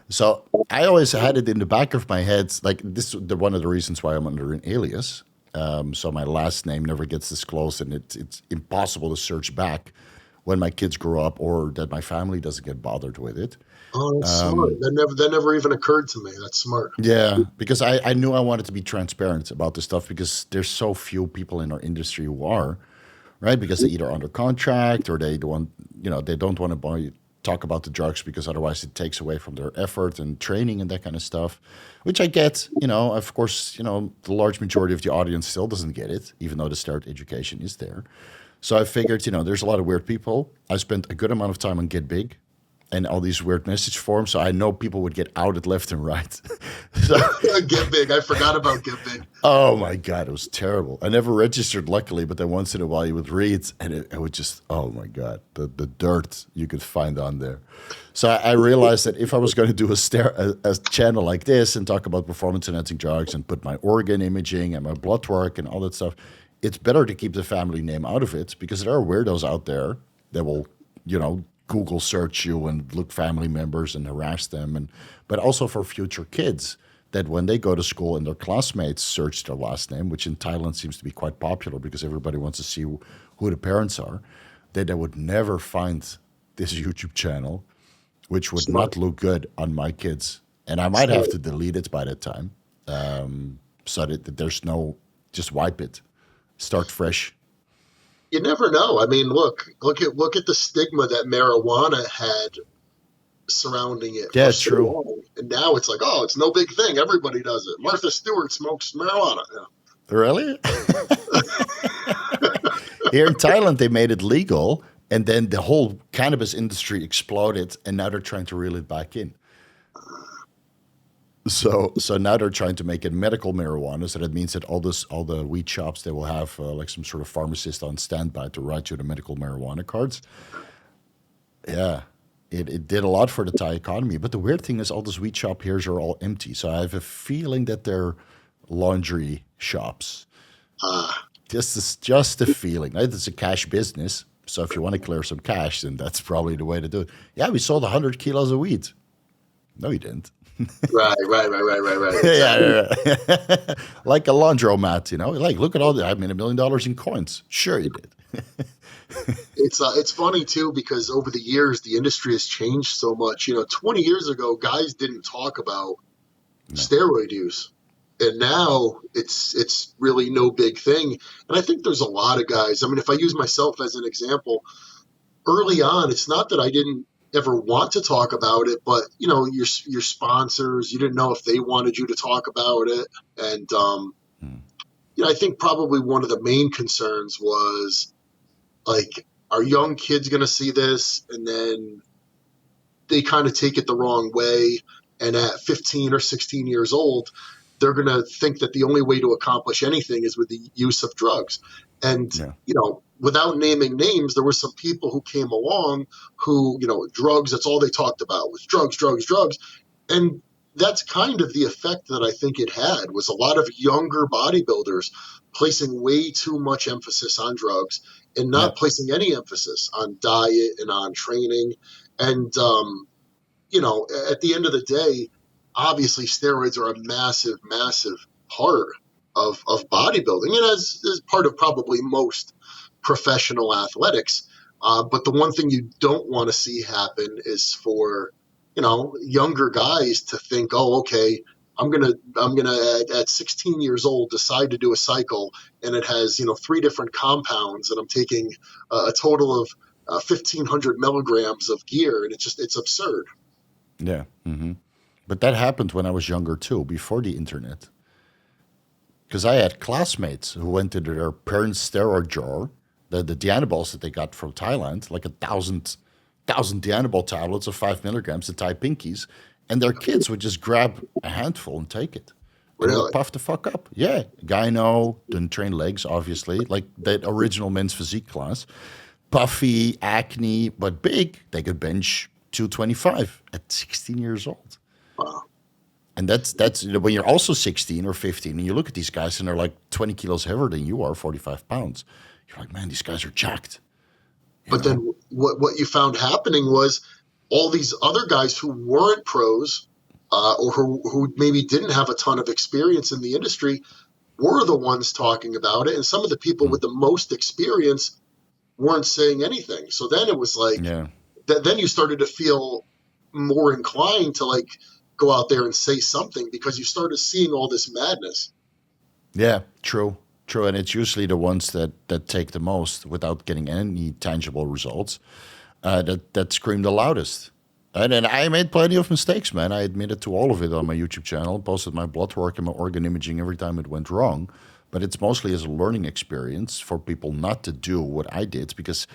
So I always had it in the back of my head. Like this is one of the reasons why I'm under an alias. So my last name never gets disclosed and it's impossible to search back when my kids grow up or that my family doesn't get bothered with it. Oh, that's smart. That never even occurred to me. That's smart. Yeah, because I knew I wanted to be transparent about this stuff because there's so few people in our industry who are, right? Because they're either under contract or they don't want to talk about the drugs because otherwise it takes away from their effort and training and that kind of stuff, which I get. Of course, the large majority of the audience still doesn't get it, even though the steroid education is there. So I figured, there's a lot of weird people. I spent a good amount of time on Get Big and all these weird message forms. So I know people would get outed left and right. So, Get Big. I forgot about Get Big. oh my God, it was terrible. I never registered, luckily, but then once in a while you would read and it would just, oh my God, the dirt you could find on there. So I realized that if I was going to do a channel like this and talk about performance enhancing drugs and put my organ imaging and my blood work and all that stuff, it's better to keep the family name out of it because there are weirdos out there that will, Google search you and look family members and harass them, but also for future kids that when they go to school and their classmates search their last name, which in Thailand seems to be quite popular because everybody wants to see who the parents are, that they would never find this YouTube channel, which would Smart. not look good on my kids, and I might have to delete it by that time, so that there's no just wipe it, start fresh. You never know. I mean, look at the stigma that marijuana had surrounding it Yeah, for it's so true. long, and now it's like, oh, it's no big thing. Everybody does it. Martha Stewart smokes marijuana. Really? Here in Thailand, they made it legal, And then the whole cannabis industry exploded, and now they're trying to reel it back in. So now they're trying to make it medical marijuana. So that means that all the weed shops, they will have like some sort of pharmacist on standby to write you the medical marijuana cards. Yeah, it did a lot for the Thai economy. But the weird thing is, all those weed shop here are all empty. So I have a feeling that they're laundry shops. Just a feeling. It's a cash business. So if you want to clear some cash, then that's probably the way to do it. Yeah, we sold 100 kilos of weed. No, you didn't. Right. Yeah. Like a laundromat, like, look at all I made $1 million in coins. Sure you did. It's funny too, because over the years the industry has changed so much. 20 years ago, guys didn't talk about steroid use, and now it's really no big thing. And I think there's a lot of guys. I mean, if I use myself as an example, early on, it's not that I didn't ever want to talk about it, but your sponsors, you didn't know if they wanted you to talk about it. And I think probably one of the main concerns was, like, are young kids going to see this and then they kind of take it the wrong way, and at 15 or 16 years old they're going to think that the only way to accomplish anything is with the use of drugs. And without naming names, there were some people who came along who, drugs, that's all they talked about was drugs. And that's kind of the effect that I think it had, was a lot of younger bodybuilders placing way too much emphasis on drugs and not placing any emphasis on diet and on training. And, at the end of the day, obviously steroids are a massive, massive part of bodybuilding, and as part of probably most professional athletics. But the one thing you don't want to see happen is for, younger guys to think, oh, okay, I'm gonna at 16 years old decide to do a cycle, and it has 3 different compounds, and I'm taking a total of 1,500 milligrams of gear, and it's absurd. Yeah, but that happened when I was younger too, before the internet. Because I had classmates who went into their parents' steroid drawer, the Anabolics that they got from Thailand, like 1,000 Anabol tablets of 5 milligrams, the Thai pinkies, and their kids would just grab a handful and take it. And they would puff the fuck up. Yeah, gyno, didn't train legs, obviously, like that original men's physique class. Puffy, acne, but big, they could bench 225 at 16 years old. Wow. And that's when you're also 16 or 15 and you look at these guys and they're like 20 kilos heavier than you are, 45 pounds. You're like, man, these guys are jacked. But then what you found happening was all these other guys who weren't pros or who maybe didn't have a ton of experience in the industry were the ones talking about it. And some of the people with the most experience weren't saying anything. So then it was like, then you started to feel more inclined to like go out there and say something, because you started seeing all this madness. Yeah, true. And it's usually the ones that take the most without getting any tangible results that scream the loudest. And I made plenty of mistakes, man. I admitted to all of it on my YouTube channel, posted my blood work and my organ imaging every time it went wrong. But it's mostly as a learning experience for people not to do what I did, because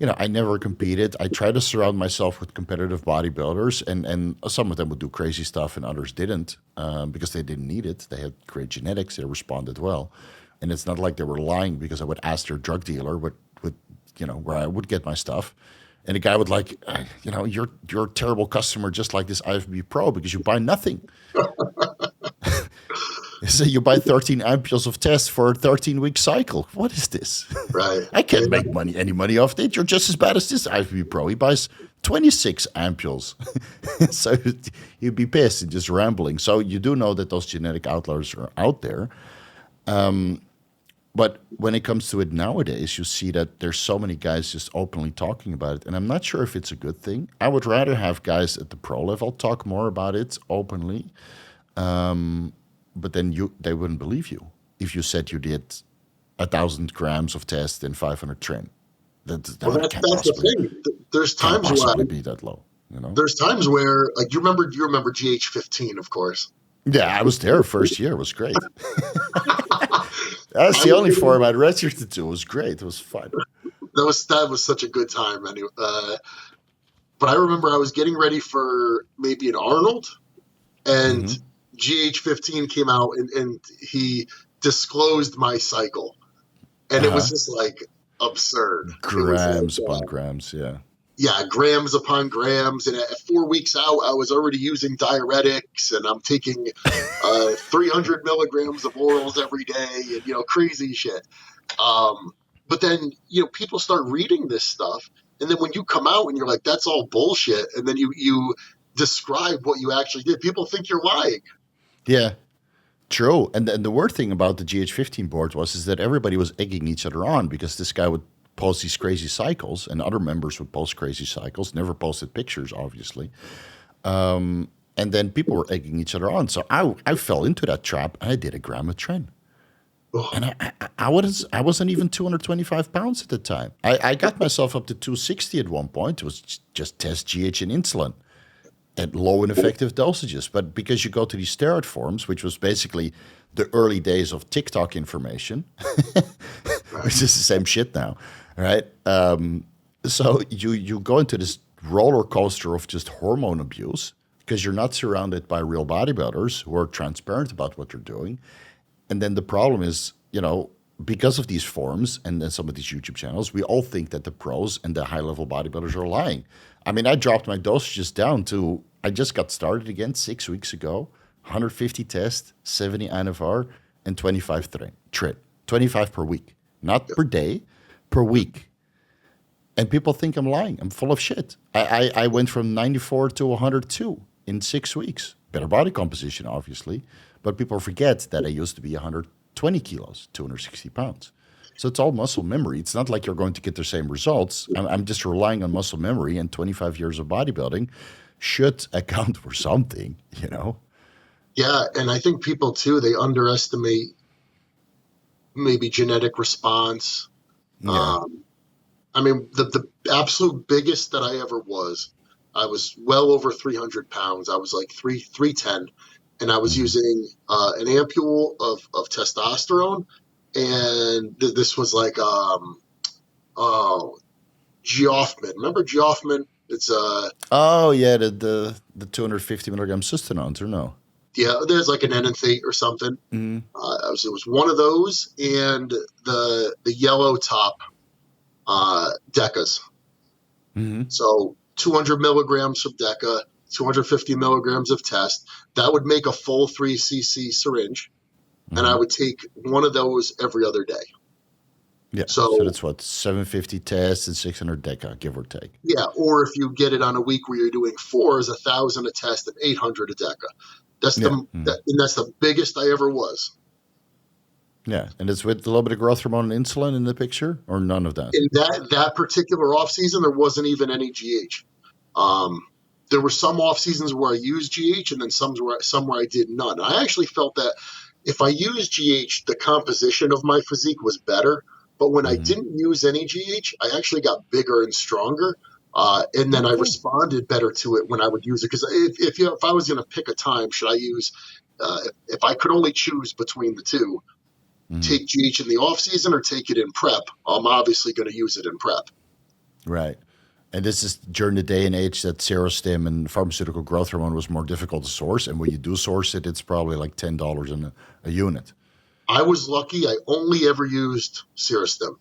I never competed. I tried to surround myself with competitive bodybuilders, and some of them would do crazy stuff and others didn't because they didn't need it. They had great genetics. They responded well. And it's not like they were lying, because I would ask their drug dealer where I would get my stuff. And the guy would like, you're a terrible customer, just like this IFBB Pro, because you buy nothing. So you buy 13 ampules of test for a 13-week cycle. What is this? Right. I can't make any money off it. You're just as bad as this IFBB Pro. He buys 26 ampules. So you'd be pissed and just rambling. So you do know that those genetic outliers are out there. But when it comes to it nowadays, you see that there's so many guys just openly talking about it. And I'm not sure if it's a good thing. I would rather have guys at the pro level talk more about it openly. But then they wouldn't believe you if you said you did 1,000 grams of test and 500 Tren. That's the thing. There's times where be that low. There's times where, like, you remember GH15, of course. Yeah, I was there first year. It was great. That's the only form I registered to. It was great. It was fun. That was such a good time. Anyway, but I remember I was getting ready for maybe an Arnold, and Hmm. GH15 came out, and he disclosed my cycle, and it was Uh-huh. just like absurd. It was Grams like, upon grams, yeah. yeah, grams upon grams. And at 4 weeks out, I was already using diuretics, and I'm taking 300 milligrams of orals every day, and crazy shit. But then people start reading this stuff, and then when you come out and you're like, "That's all bullshit," and then you describe what you actually did, people think you're lying. Yeah, true. And the weird thing about the GH15 board is that everybody was egging each other on because this guy would post these crazy cycles and other members would post crazy cycles, never posted pictures, obviously. And then people were egging each other on. So I fell into that trap and I did a gram of Tren. Ugh. And I wasn't even 225 pounds at the time. I got myself up to 260 at one point. It was just test GH and insulin at low and effective dosages. But because you go to these steroid forms, which was basically the early days of TikTok information, Right. which is the same shit now, right? So you go into this roller coaster of just hormone abuse because you're not surrounded by real bodybuilders who are transparent about what they're doing. And then the problem is, because of these forums and then some of these YouTube channels, we all think that the pros and the high level bodybuilders are lying. I mean, I dropped my dosages down to, I just got started again 6 weeks ago, 150 tests, 70 Anavar, and 25 Tren. 25 per week, not per day, per week. And people think I'm lying. I'm full of shit. I went from 94 to 102 in 6 weeks. Better body composition, obviously. But people forget that I used to be 120 kilos, 260 pounds. So it's all muscle memory. It's not like you're going to get the same results. I'm just relying on muscle memory, and 25 years of bodybuilding should account for something. Yeah, and I think people too, they underestimate maybe genetic response. Yeah. Um, I mean, the absolute biggest that I ever was, I was well over 300 pounds. I was like 310, and I was Hmm. using an ampule of testosterone, and this was like oh, Geoffman. Remember Geoffman? It's Oh, yeah, the 250 milligram sustenance, or no? yeah, there's like an enanthate or something. Hmm. It was one of those, and the yellow top decas. Hmm. So 200 milligrams from deca, 250 milligrams of test. That would make a full 3 cc syringe, and I Hmm. would take one of those every other day. Yeah. So So that's what, 750 tests and 600 deca, give or take. yeah, or if you get it on a week where you're doing four, is 1,000 a test and 800 a deca. That's Yeah. Hmm. and that's the biggest I ever was. Yeah. And it's with a little bit of growth hormone and insulin in the picture, or none of that? In that particular off season, there wasn't even any GH. Um, there were some off seasons where I used GH, and then some where I did none. I actually felt that if I used GH, the composition of my physique was better. But when I Hmm. didn't use any GH, I actually got bigger and stronger. And then I Okay. responded better to it when I would use it. Because if I was going to pick a time, should I use if I could only choose between the two, Hmm. take GH in the off season or take it in prep? I'm obviously going to use it in prep. Right. And this is during the day and age that Serostim and pharmaceutical growth hormone was more difficult to source. And when you do source it, it's probably like $10 in a unit. I was lucky. I only ever used Serostim.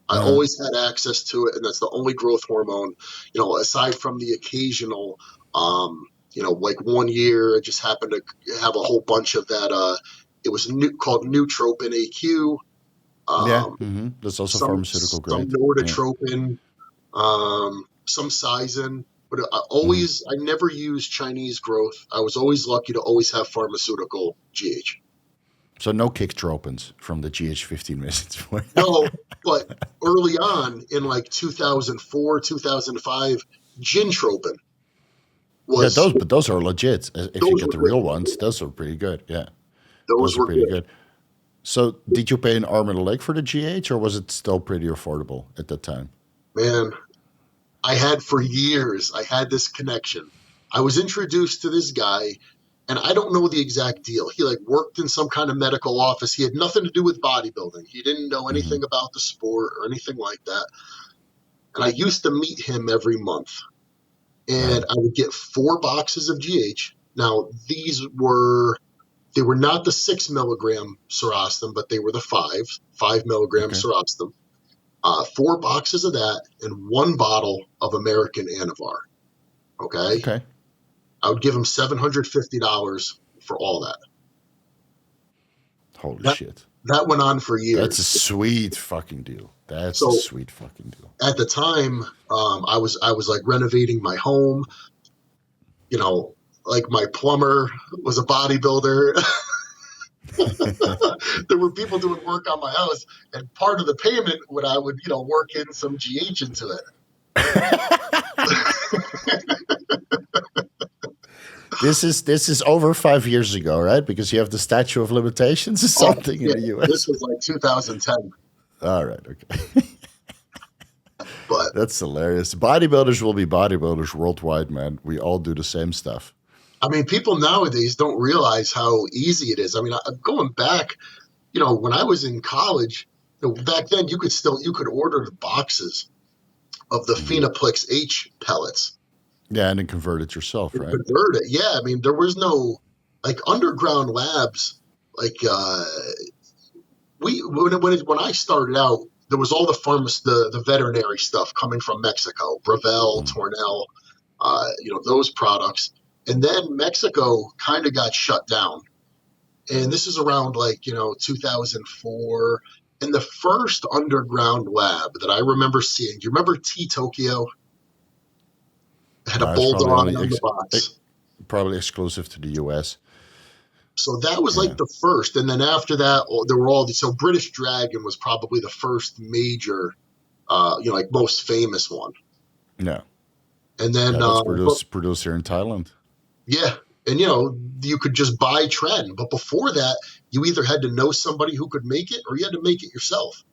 I Uh-huh. always had access to it, and that's the only growth hormone. Aside from the occasional, like one year, I just happened to have a whole bunch of that. It was called Neutropin AQ, Yeah. um, Hmm. That's also pharmaceutical some grade. Yeah. Norditropin, some Sizin. But Hmm. I never used Chinese growth. I was always lucky to always have pharmaceutical GH. So no kick tropins from the GH15 visits. No, but early on in like 2004, 2005, Gintropin Yeah, was but those are legit. If you those get were the good. real ones, those are pretty good. Yeah, Those those are were pretty good. good. So did you pay an arm and a leg for the GH, or was it still pretty affordable at that time? Man, I had for years, I had this connection. I was introduced to this guy, and I don't know the exact deal. He like worked in some kind of medical office. He had nothing to do with bodybuilding. He didn't know Hmm. anything about the sport or anything like that. and I used to meet him every month. And Right. I would get 4 boxes of GH. Now, they were not the 6 milligram Serostim, but they were the 5 milligram Okay. Serostim. 4 boxes of that and 1 bottle of American Anavar. Okay. Okay. I would give him $750 for all that. Holy That shit. that went on for That's a years. sweet fucking deal. That's a So sweet fucking deal. at the time, I was like renovating my home. You know, like my plumber was a bodybuilder. There were people doing work on my house, and part of the payment when I would, work in some GH into it. This is over 5 years ago, right? Because you have the statute of limitations or Oh, something in yeah, the this US. was like 2010. All right, okay. But That's hilarious. Bodybuilders will be bodybuilders worldwide, man. We all do the same stuff. I mean, people nowadays don't realize how easy it is. I mean, going back, when I was in college, back then you could order the boxes of the Mhm. Phenoplex H pellets Yeah, and then convert it yourself, and right? convert it. Yeah, I mean, there was no like underground labs. Like when I started out, there was all the veterinary stuff coming from Mexico, Bravel, Mm. Tornell, those products. And then Mexico kind of got shut down. And this is around 2004. And the first underground lab that I remember seeing, do you remember T Tokyo? It had a No, it's bulldog probably only on the box. probably exclusive to the US. So that was like Yeah. the first. And then after that, there were all these. So British Dragon was probably the first major, like most famous one. Yeah. And then, Yeah, that's but produced here in Thailand. yeah, and you could just buy Tren. But before that, you either had to know somebody who could make it or you had to make it yourself.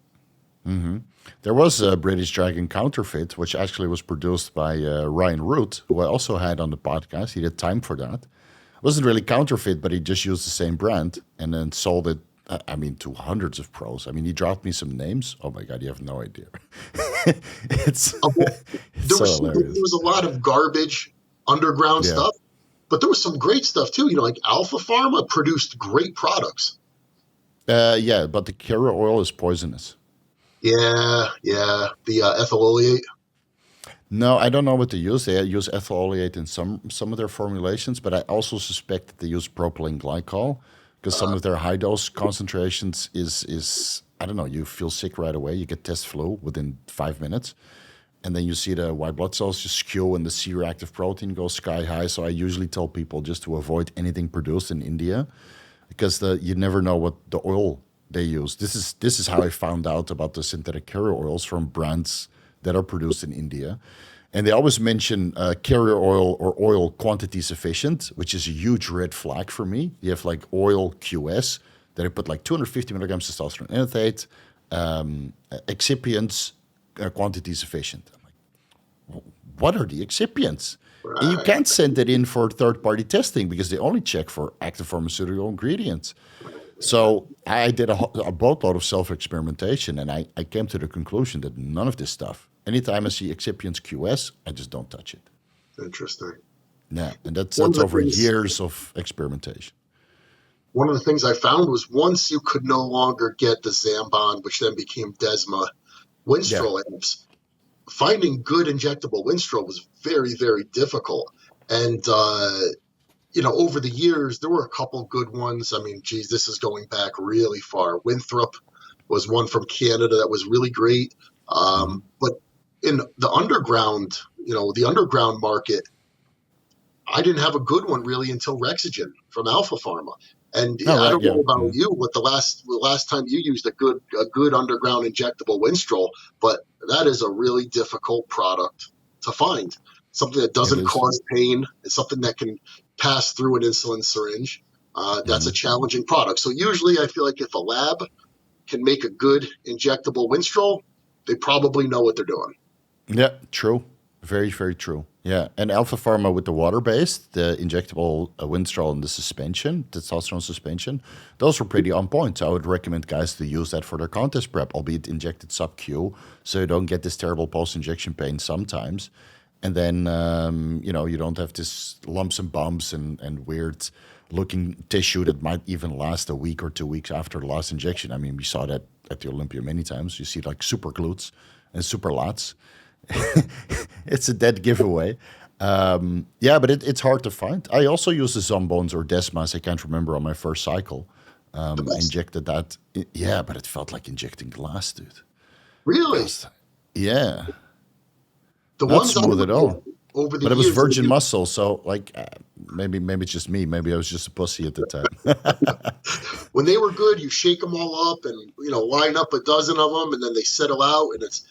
Hmm. There was a British Dragon counterfeit, which actually was produced by Ryan Root, who I also had on the podcast. He did time for that. It wasn't really counterfeit, but he just used the same brand and then sold it. I mean, to hundreds of pros. I mean, he dropped me some names. Oh my god, you have no idea. it's Well, it's so there hilarious. was a lot of garbage underground Yeah, stuff, but there was some great stuff too. Like Alpha Pharma produced great products. yeah, but the carrier oil is poisonous. Yeah, the ethyl oleate. No, I don't know what they use. They use ethyl oleate in some of their formulations, but I also suspect that they use propylene glycol because some Uh, of their high dose concentrations is I don't know. You feel sick right away. You get test flu within 5 minutes, and then you see the white blood cells just skew and the C-reactive protein goes sky high. So I usually tell people just to avoid anything produced in India because you never know what the oil they use. This is how I found out about the synthetic carrier oils from brands that are produced in India. And they always mention carrier oil or oil quantity sufficient, which is a huge red flag for me. You have like oil QS that I put like 250 milligrams testosterone enanthate, excipients, quantity sufficient. I'm like, what are the excipients? And you right. can't send it in for third-party testing because they only check for active pharmaceutical ingredients. So I did a boatload of self-experimentation, and I came to the conclusion that none of this stuff. Anytime I see excipients QS, I just don't touch it. Interesting. Yeah, and that's One of that's the over things years of experimentation. One of the things I found was once you could no longer get the Zambon, which then became Desma, Yeah. Winstrol amps, finding good injectable Winstrol was very, very difficult. And, over the years, there were a couple good ones. I mean, geez, this is going back really far. Winthrop was one from Canada that was really great. Hmm. But in the underground market, I didn't have a good one really until Rexagen from Alpha Pharma. And Oh, I right. don't Yeah. know about Mhm. you, what the last time you used a good underground injectable Winstrol, but that is a really difficult product to find. Something that It doesn't is. cause pain. It's something that can pass through an insulin syringe. That's a Hmm. challenging product. So usually I feel like if a lab can make a good injectable Winstrol, they probably know what they're doing. Yeah. True. Very, very true. Yeah. And Alpha Pharma with the water-based, the injectable Winstrol and the suspension, testosterone suspension, those were pretty on point. So I would recommend guys to use that for their contest prep, albeit injected sub-Q, so you don't get this terrible post-injection pain sometimes. And then, you don't have this lumps and bumps and weird looking tissue that might even last a week or 2 weeks after the last injection. I mean, we saw that at the Olympia many times. You see like super glutes and super lats. It's a dead giveaway. Yeah, but it's hard to find. I also used the Zombones or Desmas, I can't remember, on my first cycle. The I best. injected that. Yeah, but it felt like injecting glass, dude. Really? Because, yeah, The not ones I smooth at would all. do over the But it was years, virgin muscle, so like maybe it's just me. Maybe I was just a pussy at the time. when they were good, you shake them all up and, line up a dozen of them, and then they settle out, and it's,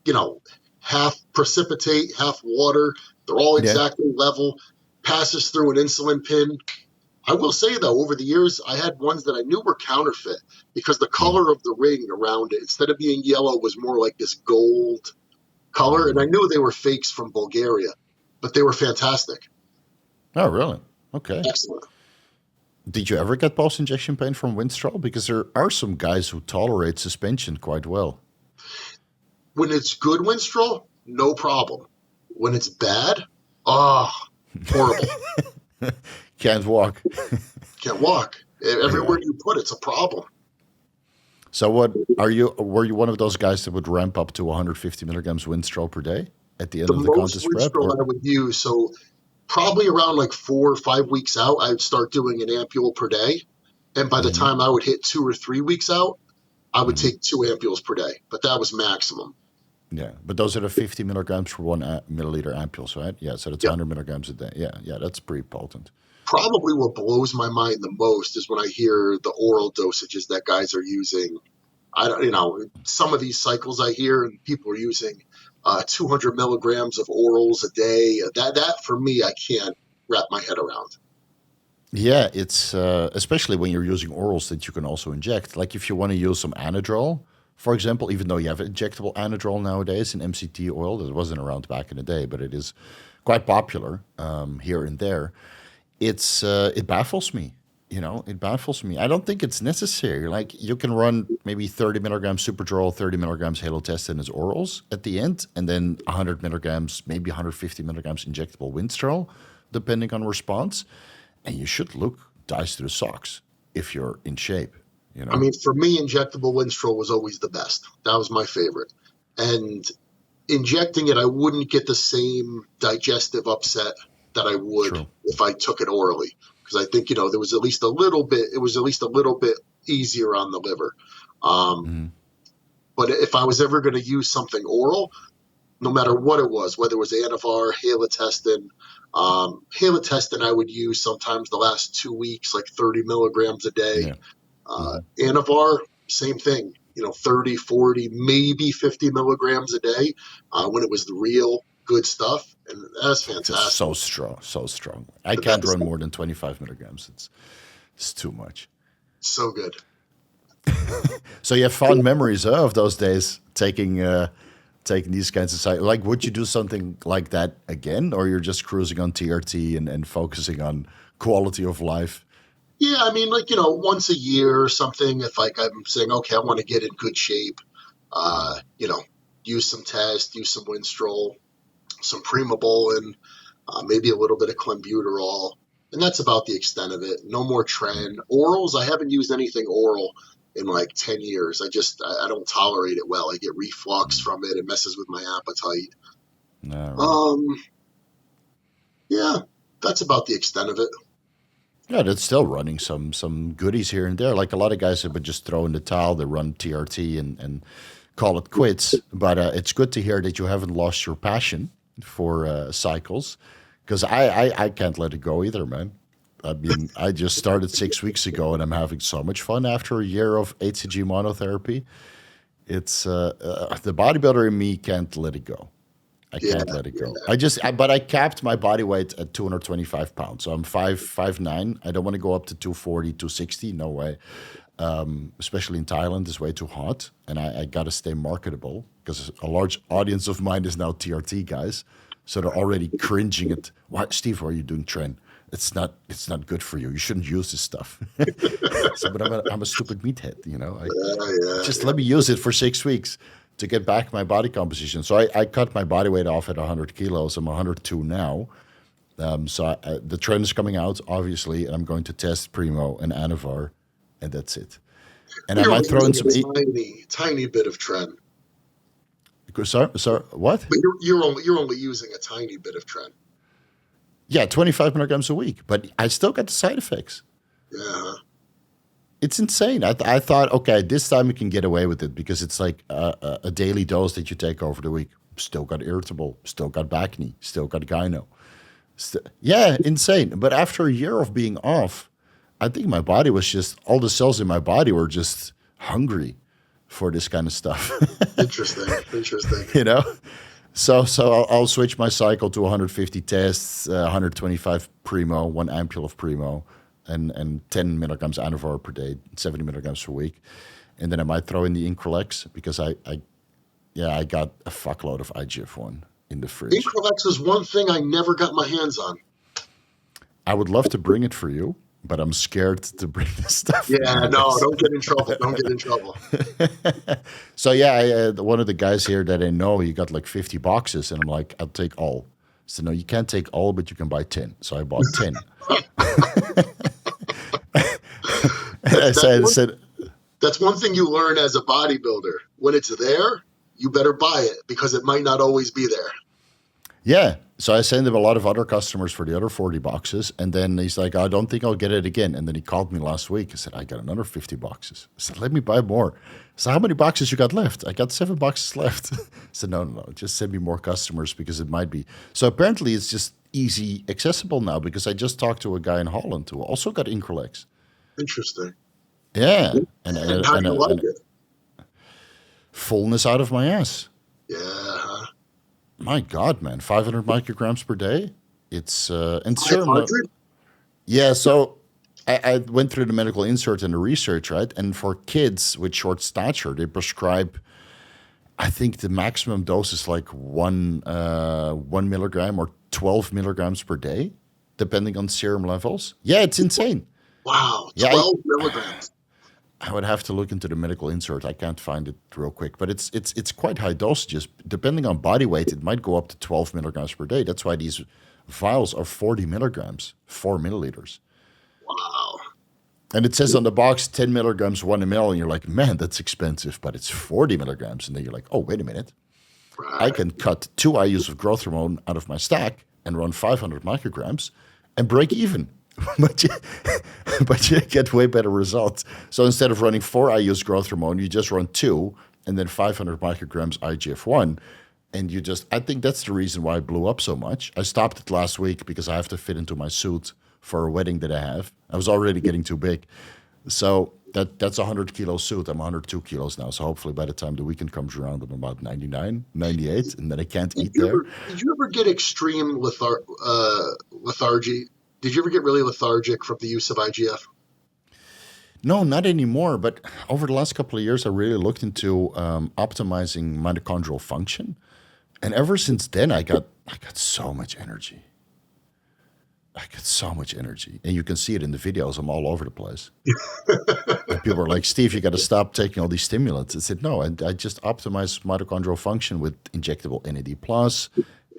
you know, half precipitate, half water. They're all Yeah. exactly level, passes through an insulin pin. I will say, though, over the years, I had ones that I knew were counterfeit because the color of the ring around it, instead of being yellow, was more like this gold color. And I knew they were fakes from Bulgaria, but they were fantastic. Oh, really? Okay. Excellent. Did you ever get post-injection pain from Winstrol? Because there are some guys who tolerate suspension quite well. When it's good Winstrol, no problem. When it's bad, horrible. Can't walk. Can't walk. Everywhere you put it's a problem. So were you one of those guys that would ramp up to 150 milligrams Winstrol per day at the end The of the most contest prep? Winstrol I would use, so probably around like 4 or 5 weeks out, I would start doing an ampule per day. And by the time I would hit 2 or 3 weeks out, I would take 2 ampules per day. But that was maximum. Yeah, but those are the 50 milligrams for 1 milliliter ampules, right? Yeah, so that's Yep. 100 milligrams a day. Yeah, that's pretty potent. Probably what blows my mind the most is when I hear the oral dosages that guys are using. Some of these cycles I hear, and people are using 200 milligrams of orals a day. That for me, I can't wrap my head around. Yeah, it's especially when you're using orals that you can also inject. Like if you want to use some Anadrol, for example, even though you have injectable Anadrol nowadays in MCT oil, that wasn't around back in the day, but it is quite popular here and there. It baffles me. It baffles me. I don't think it's necessary. Like you can run maybe 30 milligrams Superdrol, 30 milligrams halotestin as orals at the end, and then 100 milligrams, maybe 150 milligrams injectable Winstrol, depending on response. And you should look dice through the socks if you're in shape. I mean, for me, injectable Winstrol was always the best. That was my favorite. And injecting it, I wouldn't get the same digestive upset that I would True. if I took it orally. Because I think, there was at least a little bit, it was at least a little bit easier on the liver. But if I was ever going to use something oral, no matter what it was, whether it was Anavar, halotestin, halotestin I would use sometimes the last 2 weeks, like 30 milligrams a day. Yeah. Anavar, same thing, 30, 40, maybe 50 milligrams a day when it was the real good stuff. And that's fantastic. It's so strong, so strong. I can't run more than 25 milligrams. It's too much. So good. So you have fond memories of those days taking these kinds of cycles. Like, would you do something like that again, or you're just cruising on TRT and focusing on quality of life? Yeah, I mean, once a year or something, if I'm saying, okay, I want to get in good shape, use some test, use some Winstrol, some Primobolan, maybe a little bit of Clenbuterol, and that's about the extent of it. No more Tren. Orals, I haven't used anything oral in like 10 years. I don't tolerate it well. I get reflux from it. It messes with my appetite. No, right. Yeah, that's about the extent of it. Yeah, that's still running some goodies here and there. Like a lot of guys have been just throwing the towel. They run TRT and call it quits. But it's good to hear that you haven't lost your passion for cycles, because I can't let it go either, man. I mean, I just started 6 weeks ago, and I'm having so much fun after a year of HCG monotherapy. It's the bodybuilder in me can't let it go. I can't let it go. But I capped my body weight at 225 pounds. So I'm 5'9". I don't want to go up to 240, 260. No way. especially in Thailand, is way too hot, and I got to stay marketable because a large audience of mine is now TRT guys, so they're already cringing at, why, Steve, why are you doing Tren? It's not good for you. You shouldn't use this stuff. So, but I'm a stupid meathead, you know. Let me use it for 6 weeks to get back my body composition. So I cut my body weight off at 100 kilos. I'm 102 now. The Tren is coming out, obviously, and I'm going to test Primo and Anavar, and that's it. And I might throw in some tiny bit of Tren. Sorry, what? But you're only using a tiny bit of Tren. Yeah, 25 milligrams a week, but I still got the side effects. Yeah. It's insane. I thought, okay, this time we can get away with it because it's like a daily dose that you take over the week. Still got irritable, still got back knee, still got gyno. Yeah, insane. But after a year of being off, I think my body was just, all the cells in my body were just hungry for this kind of stuff. Interesting. You know? So I'll switch my cycle to 150 tests, 125 Primo, 1 ampule of Primo, and 10 milligrams Anavar per day, 70 milligrams per week. And then I might throw in the Increlex because I got a fuckload of IGF-1 in the fridge. Increlex is one thing I never got my hands on. I would love to bring it for you, but I'm scared to bring this stuff. Yeah, no, don't get in trouble. Don't get in trouble. So yeah, one of the guys here that I know, he got like 50 boxes, and I'm like, I'll take all. So no, you can't take all, but you can buy 10. So I bought 10. That's one thing you learn as a bodybuilder. When it's there, you better buy it because it might not always be there. Yeah. So I sent him a lot of other customers for the other 40 boxes. And then he's like, I don't think I'll get it again. And then he called me last week. He said, I got another 50 boxes. I said, let me buy more. So how many boxes you got left? I got 7 boxes left. I said, no. Just send me more customers because it might be. So apparently it's just easy accessible now because I just talked to a guy in Holland who also got Increlex. Interesting. Yeah. And how do you like it? Fullness out of my ass. Yeah. My God, man, 500 micrograms per day. It's and 500? Yeah, so I went through the medical insert and the research, right? And for kids with short stature, they prescribe, I think the maximum dose is like 1 milligram or 12 milligrams per day, depending on serum levels. Yeah, it's insane. Wow, 12 milligrams. I would have to look into the medical insert. I can't find it real quick, but it's quite high dosages. Depending on body weight, it might go up to 12 milligrams per day. That's why these vials are 40 milligrams, 4 milliliters. Wow. And it says on the box 10 milligrams, 1 ml, and you're like, man, that's expensive, but it's 40 milligrams. And then you're like, oh, wait a minute. Right. I can cut 2 IUs of growth hormone out of my stack and run 500 micrograms and break even. but you get way better results. So instead of running 4 IUs growth hormone, you just run 2 and then 500 micrograms IGF-1. And I think that's the reason why I blew up so much. I stopped it last week because I have to fit into my suit for a wedding that I have. I was already getting too big. So that's a 100-kilo suit. I'm 102 kilos now. So hopefully by the time the weekend comes around, I'm about 99, 98, and then I can't eat there. Did you ever get extreme lethargy? Did you ever get really lethargic from the use of IGF? No, not anymore. But over the last couple of years, I really looked into optimizing mitochondrial function. And ever since then, I got so much energy. And you can see it in the videos. I'm all over the place. And people are like, Steve, you got to stop taking all these stimulants. I said, no, I just optimize mitochondrial function with injectable NAD+,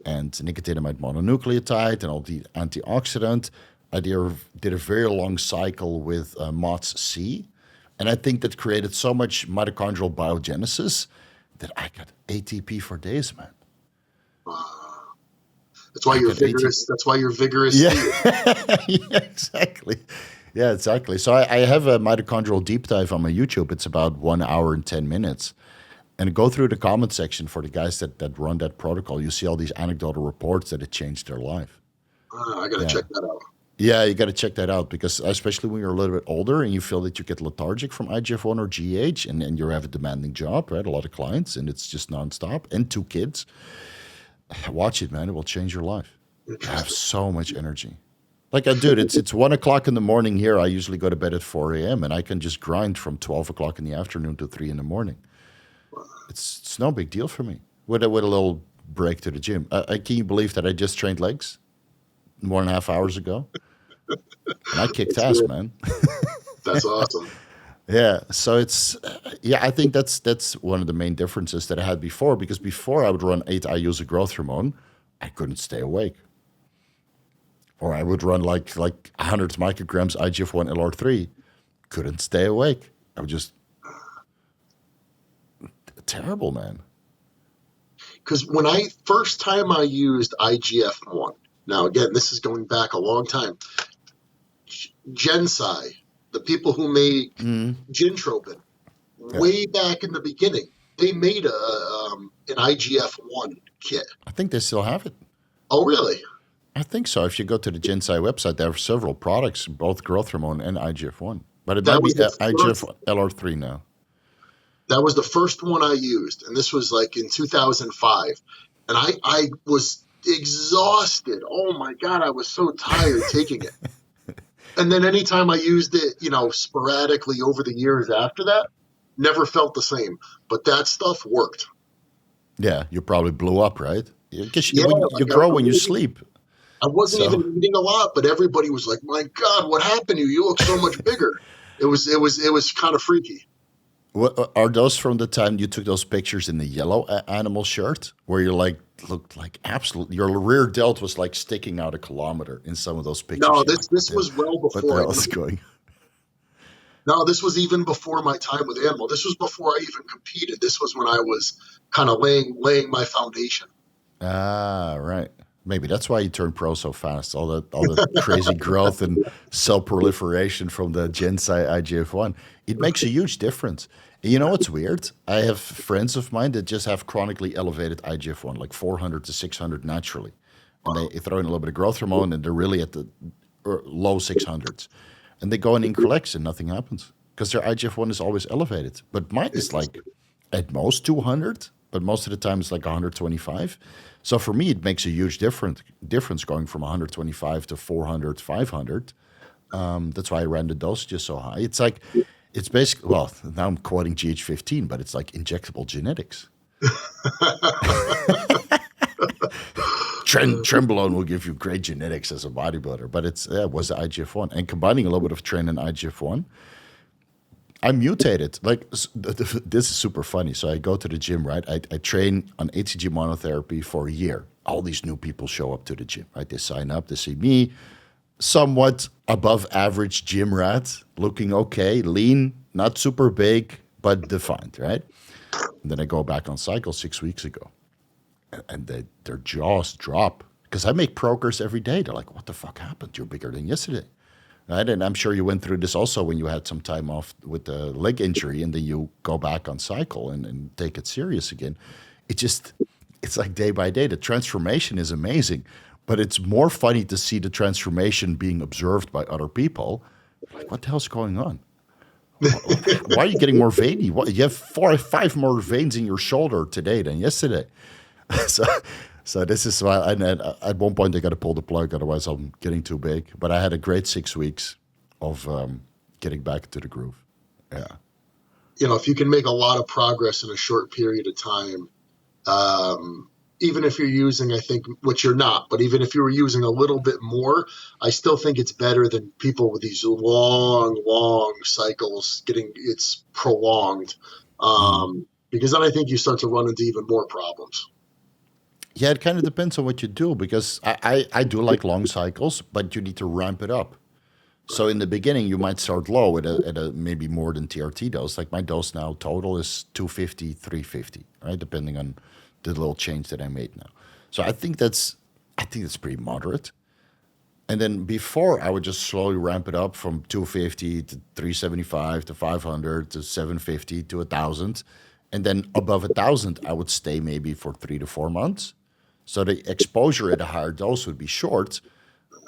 and nicotinamide mononucleotide and all the antioxidant. I did a very long cycle with MOTS-C, and I think that created so much mitochondrial biogenesis that I got ATP for days, man. That's why you're vigorous. That's why you're vigorous. Yeah, yeah, exactly. Yeah, exactly. So I have a mitochondrial deep dive on my YouTube. It's about 1 hour and 10 minutes. And go through the comment section for the guys that run that protocol. You see all these anecdotal reports that it changed their life. I got to check that out. Yeah, you got to check that out because especially when you're a little bit older and you feel that you get lethargic from IGF-1 or GH and you have a demanding job, right? A lot of clients and it's just nonstop and 2 kids. Watch it, man. It will change your life. I have so much energy. Like, dude, it's 1 o'clock in the morning here. I usually go to bed at 4 a.m. and I can just grind from 12 o'clock in the afternoon to 3 in the morning. It's no big deal for me. With a little break to the gym. Can you believe that I just trained legs 1.5 hours ago? And I kicked That's ass, good. man. That's awesome. Yeah. So I think that's one of the main differences that I had before, because before I would run 8 IUs of growth hormone, I couldn't stay awake. Or I would run like 100 micrograms IGF-1 LR3, couldn't stay awake. I was just terrible, man. Because when I first time I used IGF-1, now again, this is going back a long time. Gensai, the people who made Gintropin, Yeah. way back in the beginning, they made an IGF-1 kit. I think they still have it. Oh, really? I think so. If you go to the Gensai website, there are several products, both growth hormone and IGF-1. But it That might be was the first. IGF LR3 now. That was the first one I used, and this was like in 2005. And I was exhausted. Oh my God, I was so tired taking it. And then anytime I used it, sporadically over the years after that, never felt the same. But that stuff worked. Yeah, you probably blew up, right? Because Yeah, when you like grow when you sleep. I wasn't So even eating a lot, but everybody was like, "My God, what happened to you? You look so much bigger." It was kind of freaky. what are those from the time you took those pictures in the yellow animal shirt, where you looked like absolute, your rear delt was like sticking out a kilometer in some of those pictures? No, You're this like, this was well what the before. hell is going? No, this was even before my time with Animal. This was before I even competed. This was when I was kind of laying my foundation. Ah, right. Maybe that's why you turned pro so fast. All the crazy growth and cell proliferation from the Gensai IGF-1. It makes a huge difference. And you know what's weird? I have friends of mine that just have chronically elevated IGF-1, like 400 to 600 naturally. And they throw in a little bit of growth hormone and they're really at the low 600s. And they go in Increlex and nothing happens because their IGF-1 is always elevated. But mine is like at most 200, but most of the time it's like 125. So for me, it makes a huge difference going from 125 to 400, 500. That's why I ran the dosages so high. It's basically, well, now I'm quoting GH15, but it's like injectable genetics. Trenbolone will give you great genetics as a bodybuilder, but it was the IGF-1. And combining a little bit of Tren and IGF-1, I mutated. Like, this is super funny. So I go to the gym, right? I train on HCG monotherapy for a year. All these new people show up to the gym, right? They sign up, they see me, somewhat above average gym rat, looking okay, lean, not super big, but defined, right? And then I go back on cycle 6 weeks ago, and their jaws drop because I make progress every day. They're like, what the fuck happened? You're bigger than yesterday. Right? And I'm sure you went through this also when you had some time off with the leg injury and then you go back on cycle and take it serious again. It's like day by day. The transformation is amazing, but it's more funny to see the transformation being observed by other people. Like, what the hell's going on? Why are you getting more veiny? You have 4 or 5 more veins in your shoulder today than yesterday. So this is why, and at one point I got to pull the plug, otherwise I'm getting too big. But I had a great 6 weeks of getting back to the groove. Yeah. If you can make a lot of progress in a short period of time, even if you're using, I think, which you're not, but even if you were using a little bit more, I still think it's better than people with these long cycles it's prolonged. Because then I think you start to run into even more problems. Yeah, it kind of depends on what you do, because I do like long cycles, but you need to ramp it up. So in the beginning, you might start low at a maybe more than TRT dose. Like my dose now total is 250, 350, right? Depending on the little change that I made now. So I think that's pretty moderate. And then before, I would just slowly ramp it up from 250 to 375 to 500 to 750 to 1,000. And then above 1,000, I would stay maybe for 3 to 4 months. So the exposure at a higher dose would be short,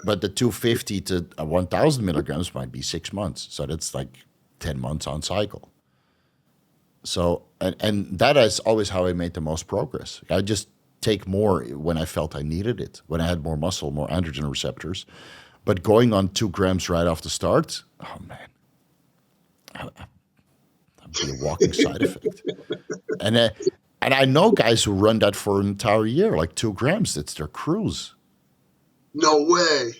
but the 250 to 1,000 milligrams might be 6 months. So that's like 10 months on cycle. So, and that is always how I made the most progress. I just take more when I felt I needed it, when I had more muscle, more androgen receptors. But going on 2 grams right off the start, oh man, that'd be a walking side effect. And I know guys who run that for an entire year, like 2 grams. It's their cruise. No way.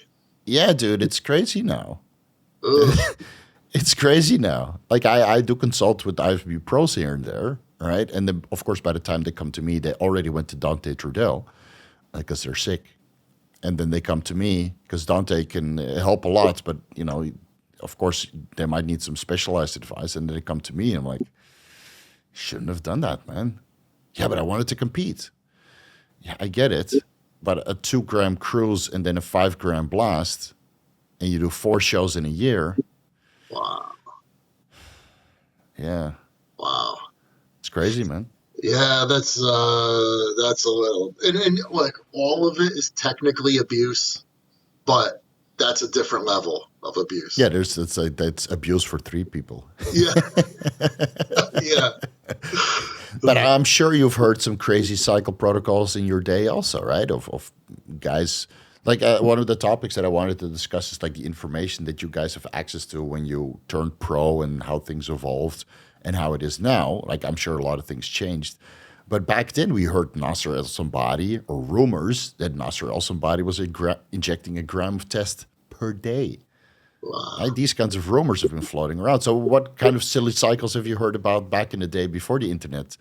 Yeah, dude, it's crazy now. Ugh. It's crazy now. Like I do consult with IFBB pros here and there, right? And then, of course, by the time they come to me, they already went to Dante Trudel because they're sick. And then they come to me because Dante can help a lot, but, you know, of course, they might need some specialized advice. And then they come to me and I'm like, shouldn't have done that, man. Yeah, but I wanted to compete. Yeah, I get it. But a 2 gram cruise and then a 5 gram blast, and you do 4 shows in a year. Wow. Yeah. Wow. It's crazy, man. Yeah, that's a little, and like all of it is technically abuse, but that's a different level of abuse. Yeah, that's abuse for 3 people. Yeah. Yeah. But I'm sure you've heard some crazy cycle protocols in your day also, right? Of guys, like one of the topics that I wanted to discuss is like the information that you guys have access to when you turned pro and how things evolved and how it is now. Like I'm sure a lot of things changed. But back then we heard Nasser El Somebody, or rumors that Nasser El Somebody was injecting a gram of test per day. Wow. Right? These kinds of rumors have been floating around. So what kind of silly cycles have you heard about back in the day before the internet,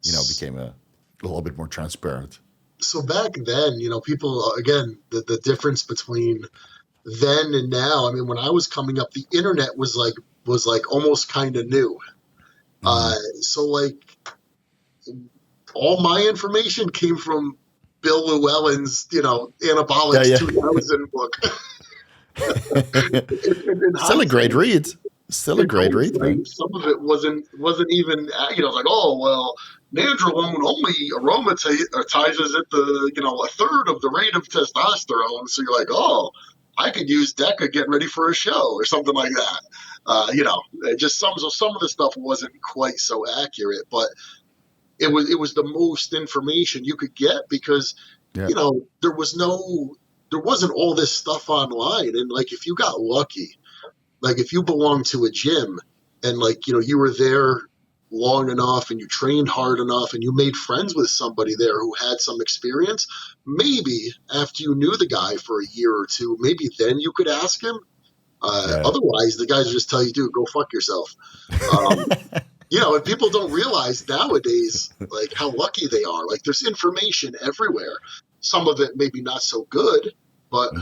you know, became a little bit more transparent? So back then, you know, people, again, the difference between then and now, I mean, when I was coming up, the internet was like almost kind of new. So like all my information came from Bill Llewellyn's, you know, Anabolics 2000 book. Still a great read. Still a great read, man. Some of it wasn't even, you know, like, oh, well, nandrolone only aromatizes at the, you know, a third of the rate of testosterone. So you're like, oh, I could use DECA getting ready for a show or something like that. You know, just some of the stuff wasn't quite so accurate, but it was the most information you could get because, you know, there wasn't all this stuff online. And like, if you got lucky, like if you belonged to a gym and like, you know, you were there long enough and you trained hard enough and you made friends with somebody there who had some experience, maybe after you knew the guy for a year or two, maybe then you could ask him. Otherwise, the guys just tell you, dude, go fuck yourself. You know, and people don't realize nowadays, like how lucky they are. Like there's information everywhere. Some of it maybe not so good, but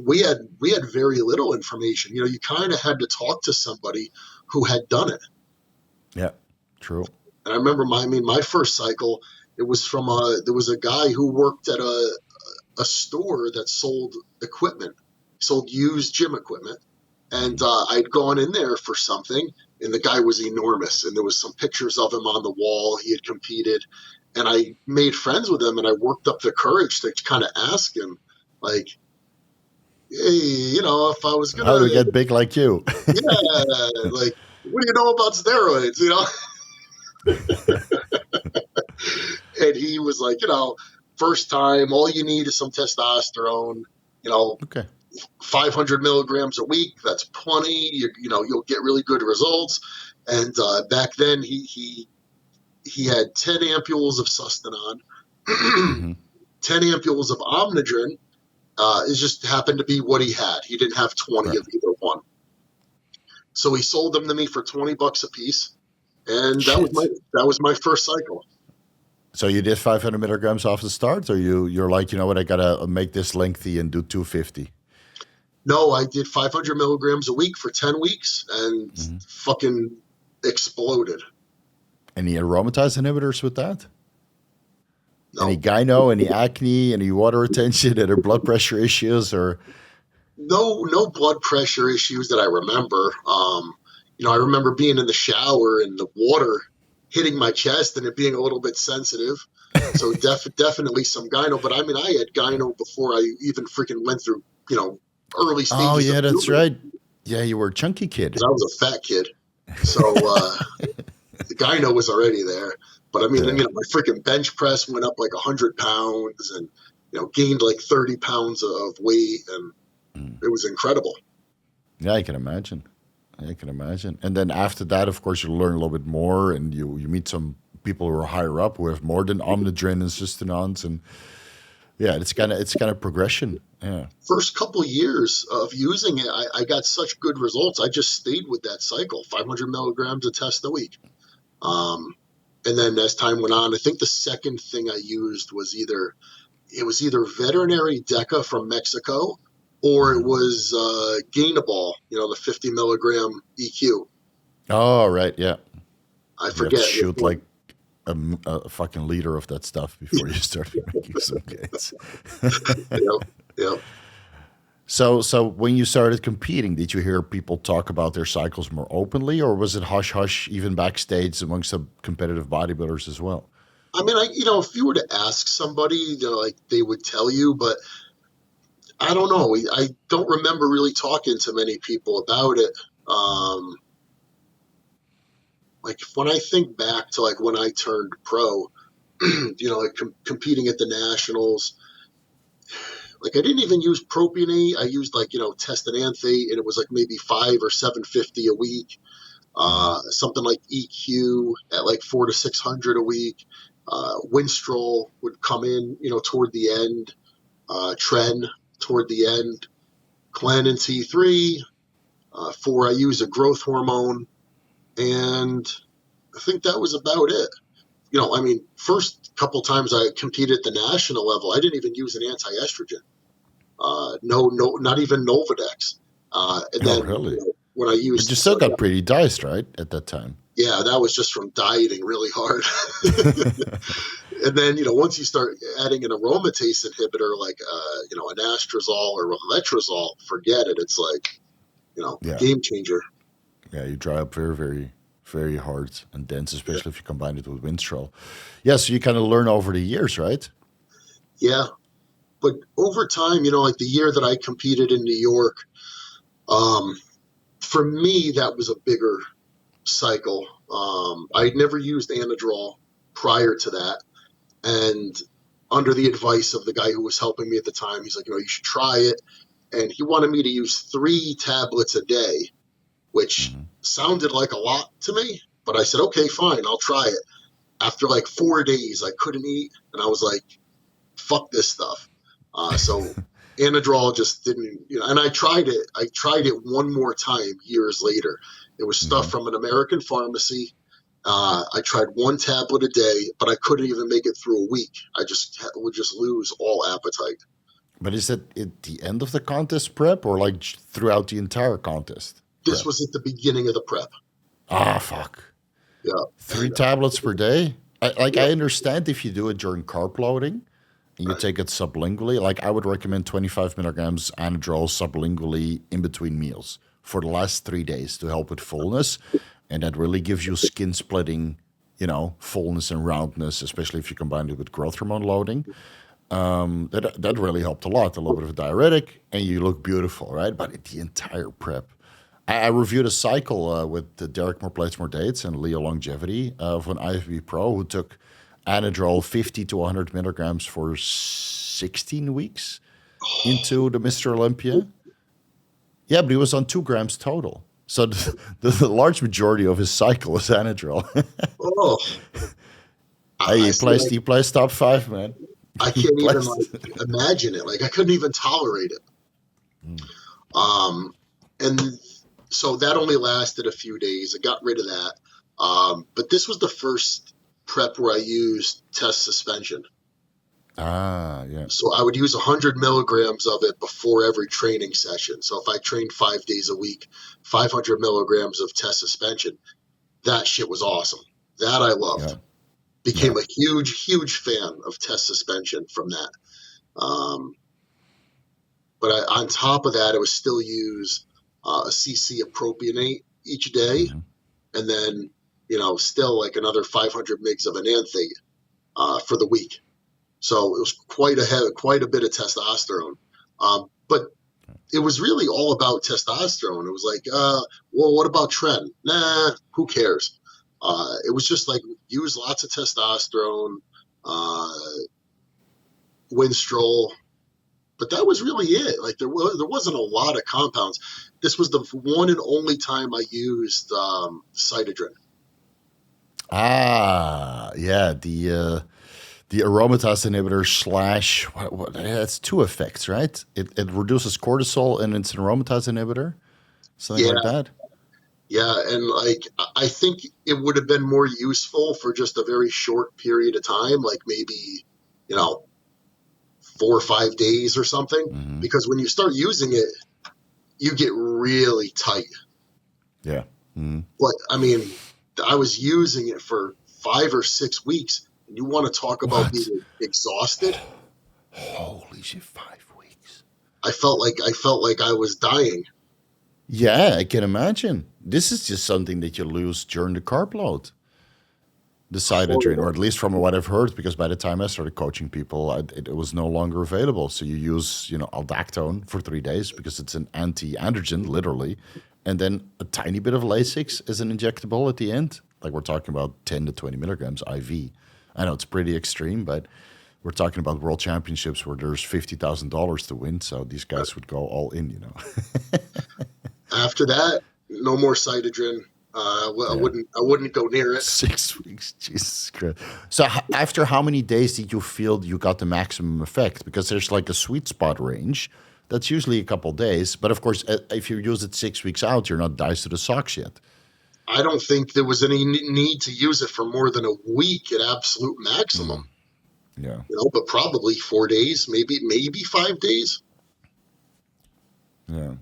we had very little information. You know, you kind of had to talk to somebody who had done it. Yeah, true. And I remember my first cycle, it was from there was a guy who worked at a store that sold equipment, sold used gym equipment. And I'd gone in there for something, and the guy was enormous. And there was some pictures of him on the wall. He had competed. And I made friends with him, and I worked up the courage to kind of ask him, like, hey, you know, if I was going to... How to get big like you. Yeah, like, what do you know about steroids, you know? And he was like, you know, first time, all you need is some testosterone, you know. Okay. 500 milligrams a week, that's plenty. You know, you'll get really good results. And back then, he had 10 ampules of Sustanon, 10 ampules of Omnidron. It just happened to be what he had. He didn't have 20 of either one. So he sold them to me for $20 a piece, and that was my first cycle. So you did 500 milligrams off the start, or you're like, you know what, I gotta make this lengthy and do 250. No, I did 500 milligrams a week for 10 weeks and fucking exploded. Any aromatase inhibitors with that? No. Any gyno, any acne, any water retention, any blood pressure issues, or? No blood pressure issues that I remember. You know, I remember being in the shower and the water hitting my chest and it being a little bit sensitive. So definitely some gyno. But I mean, I had gyno before I even freaking went through, you know, early stages. Oh, yeah, that's right. Yeah, you were a chunky kid. I was a fat kid. So the gyno was already there. But I mean, you know, my freaking bench press went up like 100 pounds and gained like 30 pounds of weight, and it was incredible. Yeah, I can imagine. I can imagine. And then after that, of course, you learn a little bit more, and you meet some people who are higher up who have more than Omnidrin and Sustenance, and yeah, it's kind of progression. Yeah. First couple years of using it, I got such good results. I just stayed with that cycle, 500 milligrams a test a week. And then as time went on, I think the second thing I used was either veterinary Deca from Mexico, or it was Gainable, the 50 milligram EQ. Oh, right, yeah. I You have forget. to shoot like a fucking liter of that stuff before you start making some gains. Yep. So when you started competing, did you hear people talk about their cycles more openly, or was it hush hush even backstage amongst the competitive bodybuilders as well? I mean, if you were to ask somebody, like they would tell you, but I don't know. I don't remember really talking to many people about it. Like when I think back to like when I turned pro, like competing at the nationals, like I didn't even use propionate. I used like testananthate, and it was like maybe 5 or 750 a week. Something like EQ at like 400 to 600 a week. Winstrol would come in, toward the end. Tren toward the end. Clen and T3. I use a growth hormone, and I think that was about it. First couple times I competed at the national level, I didn't even use an anti-estrogen. No, not even Novadex. And then really? When I used, but you still got pretty diced, right, at that time? Yeah, that was just from dieting really hard. And then once you start adding an aromatase inhibitor like an anastrozole or a letrozole, forget it. It's like game changer. Yeah, you dry up very, very, very hard and dense, especially if you combine it with Winstrol. Yeah, so you kind of learn over the years, right? Yeah, but over time, like the year that I competed in New York, for me that was a bigger cycle. I'd never used Anadrol prior to that, and under the advice of the guy who was helping me at the time, he's like, you should try it, and he wanted me to use 3 tablets a day, which sounded like a lot to me, but I said, okay, fine, I'll try it. After like 4 days, I couldn't eat, and I was like, fuck this stuff. So Anadrol just didn't, and I tried it. I tried it one more time years later. It was stuff from an American pharmacy. I tried 1 tablet a day, but I couldn't even make it through a week. I would just lose all appetite. But is it at the end of the contest prep or like throughout the entire contest? This was at the beginning of the prep. Ah, fuck. Yeah. 3 tablets per day? I understand if you do it during carb loading and you take it sublingually. Like I would recommend 25 milligrams Anadrol sublingually in between meals for the last 3 days to help with fullness. And that really gives you skin splitting, fullness and roundness, especially if you combine it with growth hormone loading. That really helped a lot. A little bit of a diuretic, and you look beautiful, right? But the entire prep. I reviewed a cycle with Derek More Plates More Dates and Leo Longevity of an IFBB pro who took Anadrol 50 to 100 milligrams for 16 weeks into the Mr. Olympia. Yeah, but he was on 2 grams total. So the large majority of his cycle was Anadrol. Hey, he plays top 5, man. I can't even imagine it. Like I couldn't even tolerate it. And so that only lasted a few days. I got rid of that. But this was the first prep where I used test suspension. Yeah. So I would use 100 milligrams of it before every training session. So if I trained 5 days a week, 500 milligrams of test suspension, that shit was awesome. That I loved. Yeah. Became a huge, huge fan of test suspension from that. But on top of that, I would still use a cc of propionate each day. And then, still like another 500 mgs of enanthate for the week. So it was quite a bit of testosterone. But it was really all about testosterone. It was like, well, what about Tren? Nah, who cares? It was just like use lots of testosterone, Winstrol, but that was really it. Like there wasn't a lot of compounds. This was the one and only time I used Cytodrin. Yeah, the aromatase inhibitor slash what it has two effects, right? It reduces cortisol and it's an aromatase inhibitor, something Yeah, like that. yeah, and like I think it would have been more useful for just a very short period of time, like maybe, you know, 4 or 5 days or something. Hmm. Because when you start using it, you get really tight. Yeah. Hmm. But I mean, I was using it for 5 or 6 weeks, and you want to talk about What? being exhausted? Holy shit! 5 weeks. I felt like I was dying. Yeah, I can imagine. This is just something that you lose during the carb load, the cytodrin, or Horrible. at least from what I've heard, because by the time I started coaching people, it was no longer available. So you use, aldactone for 3 days because it's an anti-androgen, literally, and then a tiny bit of Lasix as an injectable at the end. Like we're talking about 10 to 20 milligrams IV. I know it's pretty extreme, but we're talking about world championships where there's $50,000 to win. So these guys would go all in. After that, no more Cytodrin. I Yeah. wouldn't go near it. 6 weeks, Jesus Christ. So after how many days did you feel you got the maximum effect? Because there's like a sweet spot range. That's usually a couple days. But of course, if you use it 6 weeks out, you're not diced to the socks yet. I don't think there was any need to use it for more than a week at absolute maximum. Yeah. But probably 4 days, maybe 5 days. Yeah.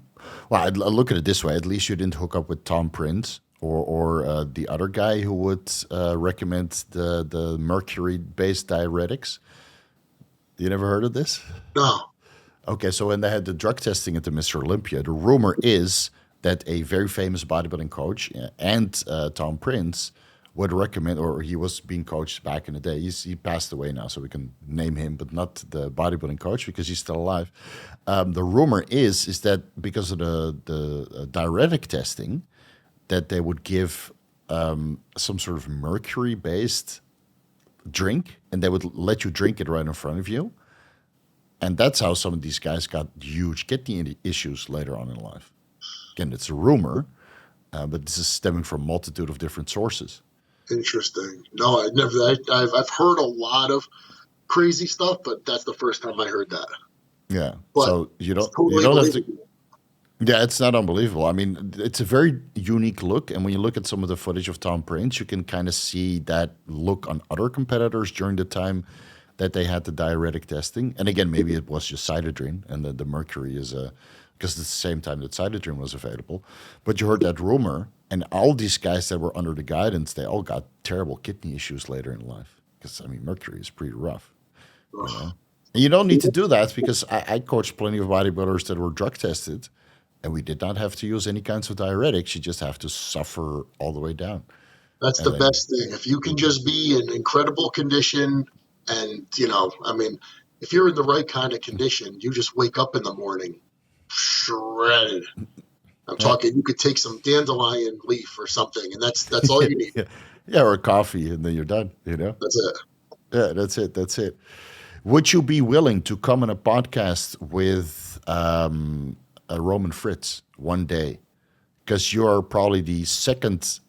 Well, I look at it this way. At least you didn't hook up with Tom Prince or the other guy who would recommend the mercury-based diuretics. You never heard of this? No. Okay, so when they had the drug testing at the Mr. Olympia, the rumor is that a very famous bodybuilding coach and Tom Prince would recommend, or he was being coached back in the day. He passed away now, so we can name him, but not the bodybuilding coach because he's still alive. The rumor is that because of the diuretic testing, that they would give some sort of mercury-based drink, and they would let you drink it right in front of you. And that's how some of these guys got huge kidney issues later on in life. Again, it's a rumor, but this is stemming from a multitude of different sources. Interesting. No, I never. I've heard a lot of crazy stuff, but that's the first time I heard that. Yeah. But So you it's don't totally have to. believable. Yeah, it's not unbelievable. I mean, it's a very unique look, and when you look at some of the footage of Tom Prince, you can kind of see that look on other competitors during the time that they had the diuretic testing. And again, maybe it was just Cytodrin, and the mercury is because it's the same time that Cytodrin was available. But you heard that rumor, and all these guys that were under the guidance, they all got terrible kidney issues later in life. Because I mean, mercury is pretty rough, you Ugh. know. And you don't need to do that because I coached plenty of bodybuilders that were drug tested, and we did not have to use any kinds of diuretics. You just have to suffer all the way down, That's and the then best thing. If you can just be in incredible condition, and I mean, if you're in the right kind of condition, you just wake up in the morning shredded. I'm yeah, talking. You could take some dandelion leaf or something, and that's all you need. yeah, yeah, or coffee, and then you're done. That's it. Yeah, that's it. That's it. Would you be willing to come on a podcast with a Roman Fritz one day? Because you're probably the second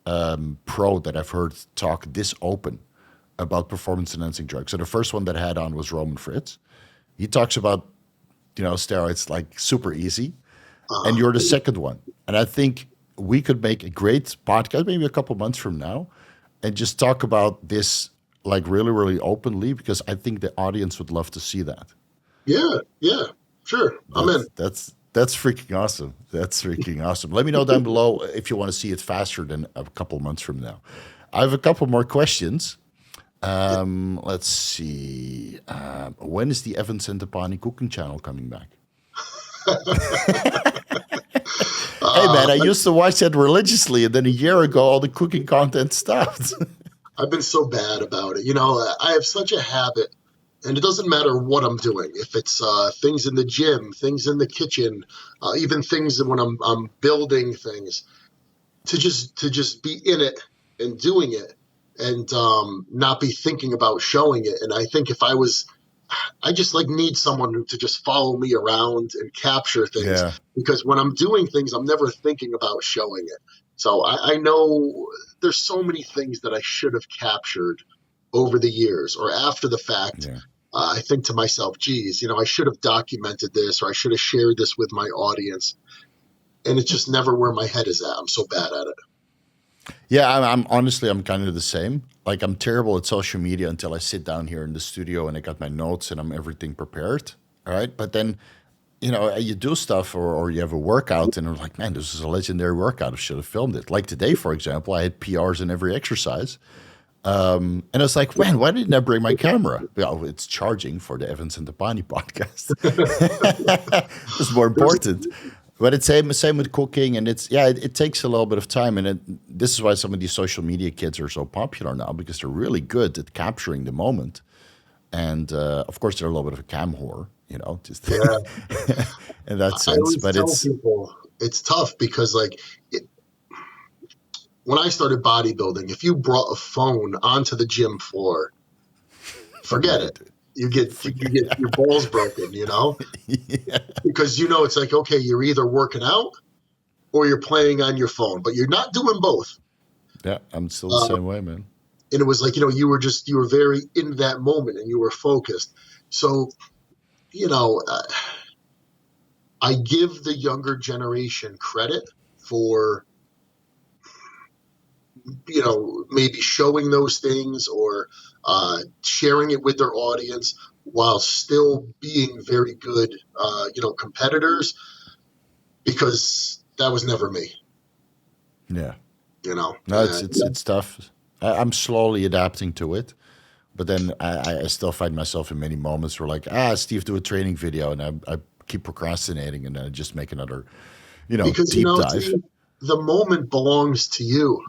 pro that I've heard talk this open about performance enhancing drugs. So the first one that I had on was Roman Fritz. He talks about steroids like super easy, and Uh, you're the second one. And I think we could make a great podcast maybe a couple months from now and just talk about this like really, really openly because I think the audience would love to see that. yeah, yeah, sure. I'm in. That's freaking awesome. That's freaking awesome. Let me know down below if you want to see it faster than a couple months from now. I have a couple more questions. Let's see. When is the Evan Centopani cooking channel coming back? Hey man, I used to watch that religiously, and then a year ago, all the cooking content stopped. I've been so bad about it. I have such a habit, and it doesn't matter what I'm doing. If it's things in the gym, things in the kitchen, even things when I'm building things, to just be in it and doing it, and not be thinking about showing it. And I think if I was I just like need someone to just follow me around and capture things, Yeah. because when I'm doing things, I'm never thinking about showing it. So I know there's so many things that I should have captured over the years or after the fact. Yeah. I think to myself, geez, I should have documented this, or I should have shared this with my audience. And it's just never where my head is at. I'm so bad at it. Yeah, I'm honestly, I'm kind of the same. Like, I'm terrible at social media until I sit down here in the studio and I got my notes and I'm everything prepared. All right. But then, you do stuff, or you have a workout and I'm like, man, this is a legendary workout. I should have filmed it. Like today, for example, I had PRs in every exercise. And I was like, man, why didn't I bring my camera? Well, it's charging for the Centopani podcast. It's more important. But it's same with cooking, and it takes a little bit of time, and this is why some of these social media kids are so popular now, because they're really good at capturing the moment, and of course they're a little bit of a cam whore, just Yeah. in that I sense. always But tell people it's tough because, like, when I started bodybuilding, if you brought a phone onto the gym floor, forget it. You get your balls broken, Yeah. because it's like, okay, you're either working out or you're playing on your phone, but you're not doing both. Yeah, I'm still the same way, man. And it was like, you were very in that moment and you were focused. So, I give the younger generation credit for, maybe showing those things or sharing it with their audience while still being very good, competitors, because that was never me. Yeah. No, It's tough. I'm slowly adapting to it, but then I still find myself in many moments where, like, Steve, do a training video, and I keep procrastinating, and then I just make another, because deep dive. the moment belongs to you.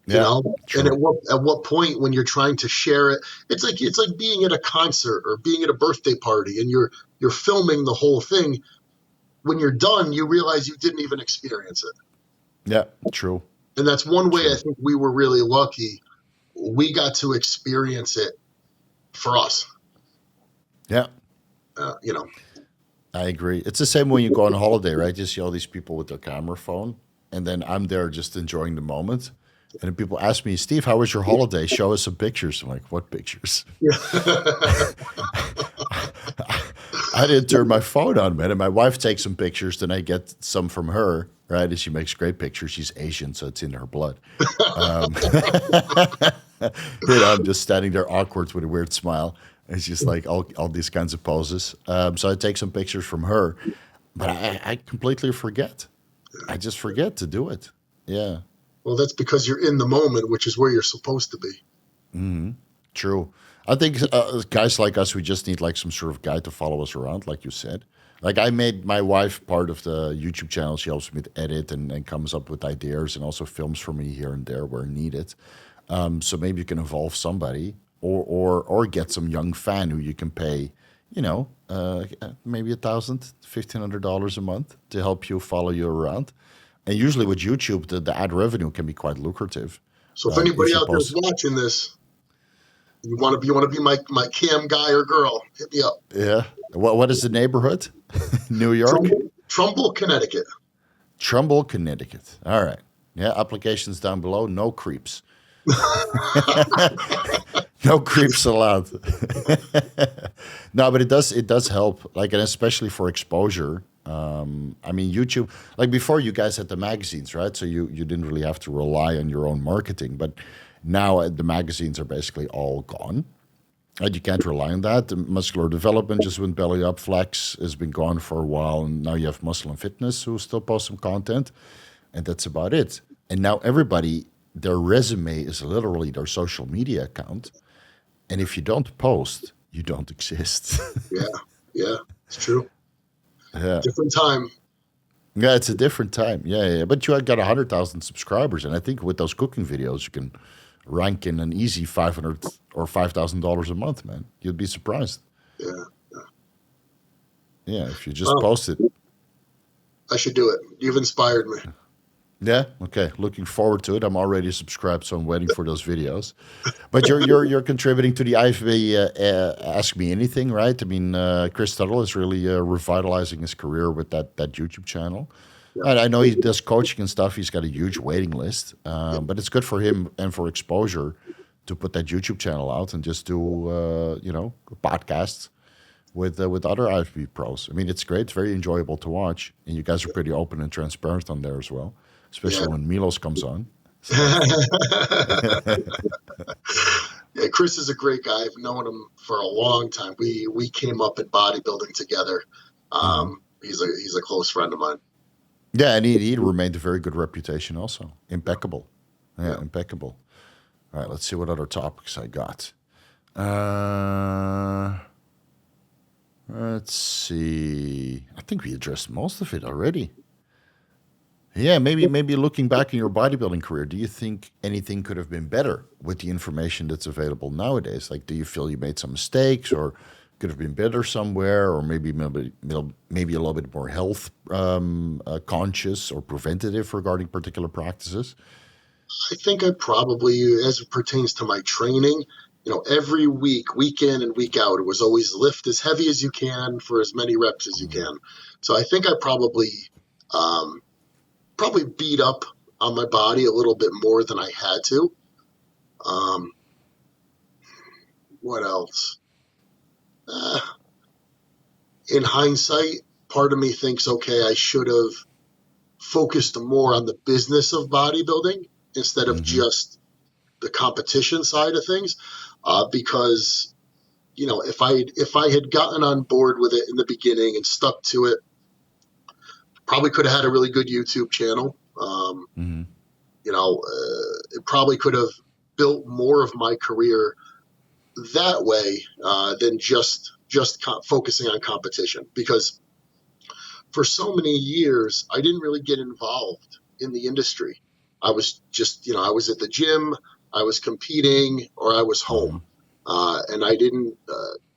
Yeah, And true. at what point when you're trying to share it, it's like being at a concert or being at a birthday party and you're filming the whole thing. When you're done, you realize you didn't even experience it. Yeah, true. And that's one way I True. think we were really lucky. We got to experience it for us. Yeah, You know. I agree. It's the same when you go on holiday, right? You see all these people with their camera phone, and then I'm there just enjoying the moment. And then people ask me, Steve, how was your holiday? Show us some pictures. I'm like, what pictures? Yeah. I didn't turn my phone on, man. And my wife takes some pictures, then I get some from her, right? And she makes great pictures. She's Asian, so it's in her blood. I'm just standing there awkward with a weird smile. It's just like all these kinds of poses. So I take some pictures from her, but I completely forget. I just forget to do it. Yeah. Well, that's because you're in the moment, which is where you're supposed to be. True. I think guys like us, we just need like some sort of guy to follow us around, like you said. Like, I made my wife part of the YouTube channel. She helps me with edit and comes up with ideas and also films for me here and there where needed. So maybe you can involve somebody or get some young fan who you can pay, maybe $1,000, $1,500 a month to help you follow you around. And usually with YouTube, the ad revenue can be quite lucrative. So if anybody If you out there is post, watching this, you want to be my cam guy or girl, hit me up. yeah. What is the neighborhood? New York? Trumbull, Connecticut. Trumbull, Connecticut. All right. Yeah, applications down below. No creeps. No creeps allowed. No, but it does help. Like, and especially for exposure. YouTube, like before you guys had the magazines, right? So you didn't really have to rely on your own marketing. But now the magazines are basically all gone. And you can't rely on that. The muscular development just went belly up. Flex has been gone for a while. And now you have Muscle and Fitness who still post some content. And that's about it. And now everybody, their resume is literally their social media account. And if you don't post, you don't exist. Yeah, it's true. Yeah. Different time. Yeah, it's a different time. Yeah. But you had got 100,000 subscribers. And I think with those cooking videos, you can rank in an easy $500 or $5,000 a month, man. You'd be surprised. Yeah. Yeah, if you just post it. I should do it. You've inspired me. Yeah. Okay. Looking forward to it. I'm already subscribed, so I'm waiting for those videos. But you're contributing to the IFBB. Ask Me Anything, right? I mean, Chris Tuttle is really revitalizing his career with that YouTube channel. Yeah, And I know he does coaching and stuff. He's got a huge waiting list, yeah, but it's good for him and for exposure to put that YouTube channel out and just do podcasts with other IFBB pros. I mean, it's great. It's very enjoyable to watch, and you guys are pretty open and transparent on there as well, especially when Milos comes on. It's a lot of fun. yeah. Yeah, Chris is a great guy. I've known him for a long time. We came up in bodybuilding together. Mhm. He's a close friend of mine. Yeah, and he remained a very good reputation also. Impeccable. Yeah, Yeah. impeccable. All right, let's see what other topics I got. Uh, let's see. I think we addressed most of it already. Yeah, maybe looking back in your bodybuilding career, do you think anything could have been better with the information that's available nowadays? Like, do you feel you made some mistakes, or could have been better somewhere, or maybe a little bit more health conscious or preventative regarding particular practices? I think I probably, as it pertains to my training, every week, week in and week out, it was always lift as heavy as you can for as many reps as you can. So I think I um, probably beat up on my body a little bit more than I had to. Um, what else? Uh, in hindsight, part of me thinks, okay, I should have focused more on the business of bodybuilding instead of Hmm. just the competition side of things, because if I had gotten on board with it in the beginning and stuck to it, probably could have had a really good YouTube channel. Hmm. It probably could have built more of my career that way than just focusing on competition. Because for so many years, I didn't really get involved in the industry. I was just, I was at the gym, I was competing, or I was home. Hmm. And I didn't,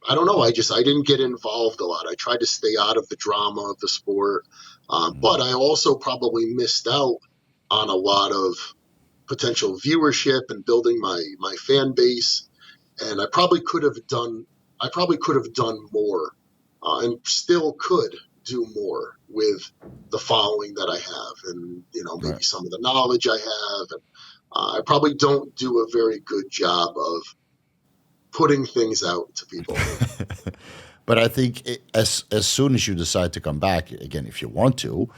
I don't know, I didn't get involved a lot. I tried to stay out of the drama of the sport. But I also probably missed out on a lot of potential viewership and building my fan base. And I probably could have done more, and still could do more with the following that I have, and maybe Right. some of the knowledge I have. And I probably don't do a very good job of putting things out to people. But I think as soon as you decide to come back again, if you want to,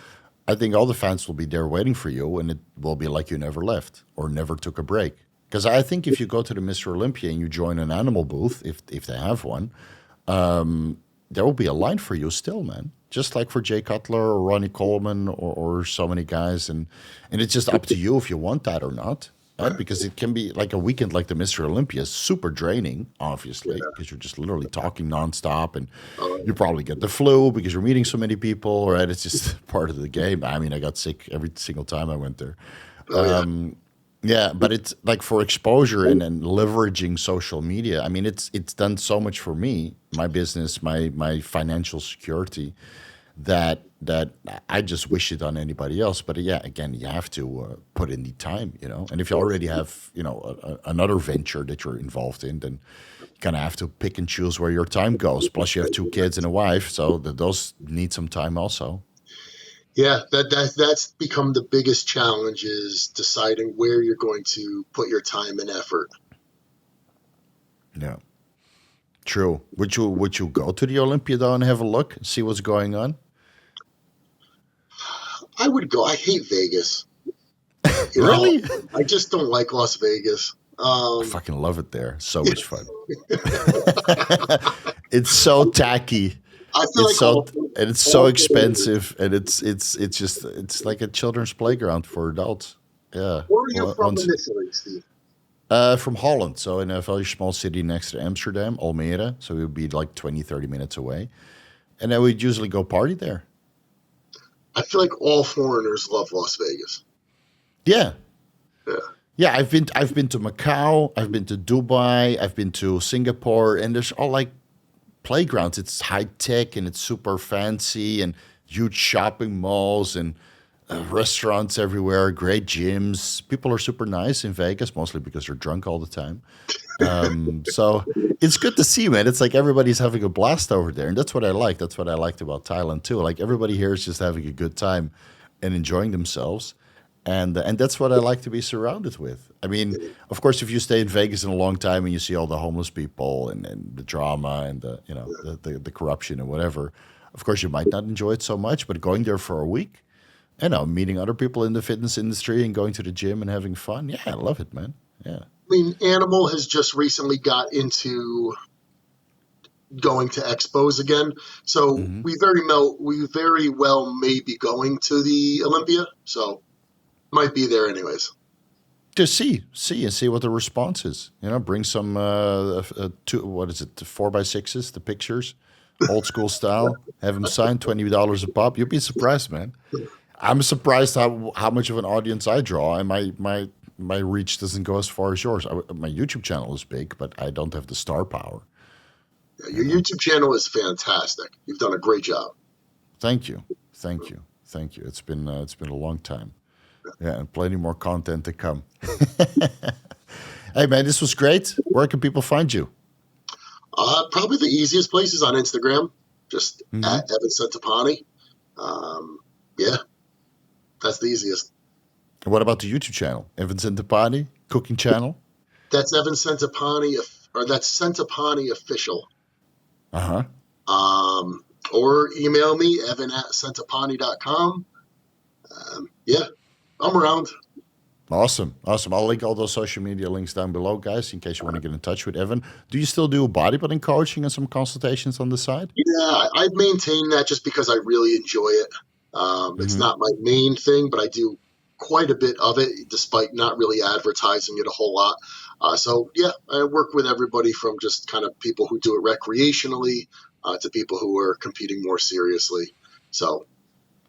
I think all the fans will be there waiting for you, and it will be like you never left or never took a break. Because I think if you go to the Mr. Olympia and you join an animal booth, if they have one, there will be a line for you still, man. Just like for Jay Cutler or Ronnie Coleman or so many guys, and it's just up to you if you want that or not. Right? Right. Because it can be like a weekend like the Mr. Olympia is super draining, obviously, Yeah. because you're just literally talking nonstop, and you Uh, probably get the flu because you're meeting so many people, right? It's just part of the game. I mean, I got sick every single time I went there. oh yeah. Yeah, but it's like for exposure and leveraging social media. I mean, it's done so much for me, my business, my financial security, that I just wish it on anybody else. But yeah, again, you have to put in the time, And if you already have, another venture that you're involved in, then you kind of have to pick and choose where your time goes. Plus, you have two kids and a wife, so those need some time also. Yeah, that's become the biggest challenge, is deciding where you're going to put your time and effort. Yeah, true. Would you go to the Olympia though and have a look, see what's going on? I would go. I hate Vegas. You know, Really? I just don't like Las Vegas. I fucking love it there. So much fun. It's so tacky. I feel It's like so and it's so all Vegas. expensive, and it's just it's like a children's playground for adults. Yeah. Where are you Well, from initially, Steve? from Holland, so in a very small city next to Amsterdam, Almere. So it would be like 20, 30 minutes away, and then we'd usually go party there. I feel like all foreigners love Las Vegas. Yeah. Yeah, Yeah, I've been to Macau, I've been to Dubai, I've been to Singapore, and there's all like playgrounds. It's high tech and it's super fancy and huge shopping malls, and restaurants everywhere, great gyms. People are super nice in Vegas, mostly because they're drunk all the time. So it's good to see, man. It's like everybody's having a blast over there, and that's what I like. That's what I liked about Thailand too. Like everybody here is just having a good time and enjoying themselves, and that's what I like to be surrounded with. I mean, of course, if you stay in Vegas in a long time and you see all the homeless people and the drama and the the corruption and whatever, of course you might not enjoy it so much. But going there for a week, meeting other people in the fitness industry and going to the gym and having fun, yeah, I love it, man. Yeah. I mean, Animal has just recently got into going to expos again, so Hmm. we very well may be going to the Olympia, so might be there anyways. Just see what the response is. Bring some what is it, the 4x6s, the pictures, old school style. Have them signed, $20 a pop. You'll be surprised, man. I'm surprised how much of an audience I draw, and my reach doesn't go as far as yours. My YouTube channel is big, but I don't have the star power. Yeah, You your know. YouTube channel is fantastic. You've done a great job. Thank you, thank you, thank you. It's been a long time. Yeah, and plenty more content to come. Hey, man, this was great. Where can people find you? Probably the easiest place is on Instagram, just Hmm. at Evan Centopani. Yeah, that's the easiest. And what about the YouTube channel? Evan Centopani, cooking channel? That's Evan Centopani, or that's Centopani official. Uh huh. Um, or email me, evan@centopani.com. Yeah, I'm around. Awesome. Awesome. I'll link all those social media links down below, guys, in case you want to get in touch with Evan. Do you still do bodybuilding coaching and some consultations on the side? Yeah, I maintain that just because I really enjoy it. It's Hmm. not my main thing, but I do quite a bit of it, despite not really advertising it a whole lot. So yeah, I work with everybody from just kind of people who do it recreationally to people who are competing more seriously. So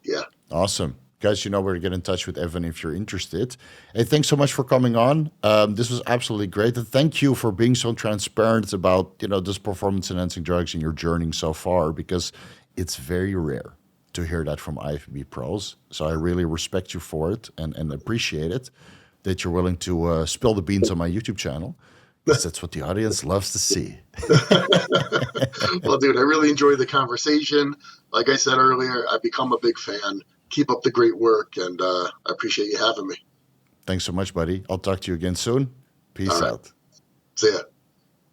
yeah, Awesome. Guys, you know where to get in touch with Evan if you're interested. Hey, thanks so much for coming on. This was absolutely great. And thank you for being so transparent about, this performance enhancing drugs and your journey so far, because it's very rare to hear that from IFBB pros. So I really respect you for it and appreciate it that you're willing to spill the beans on my YouTube channel, because that's what the audience loves to see. well, dude, I really enjoyed the conversation. Like I said earlier, I've become a big fan. Keep up the great work, and I appreciate you having me. Thanks so much, buddy. I'll talk to you again soon. All Peace right, out. see ya.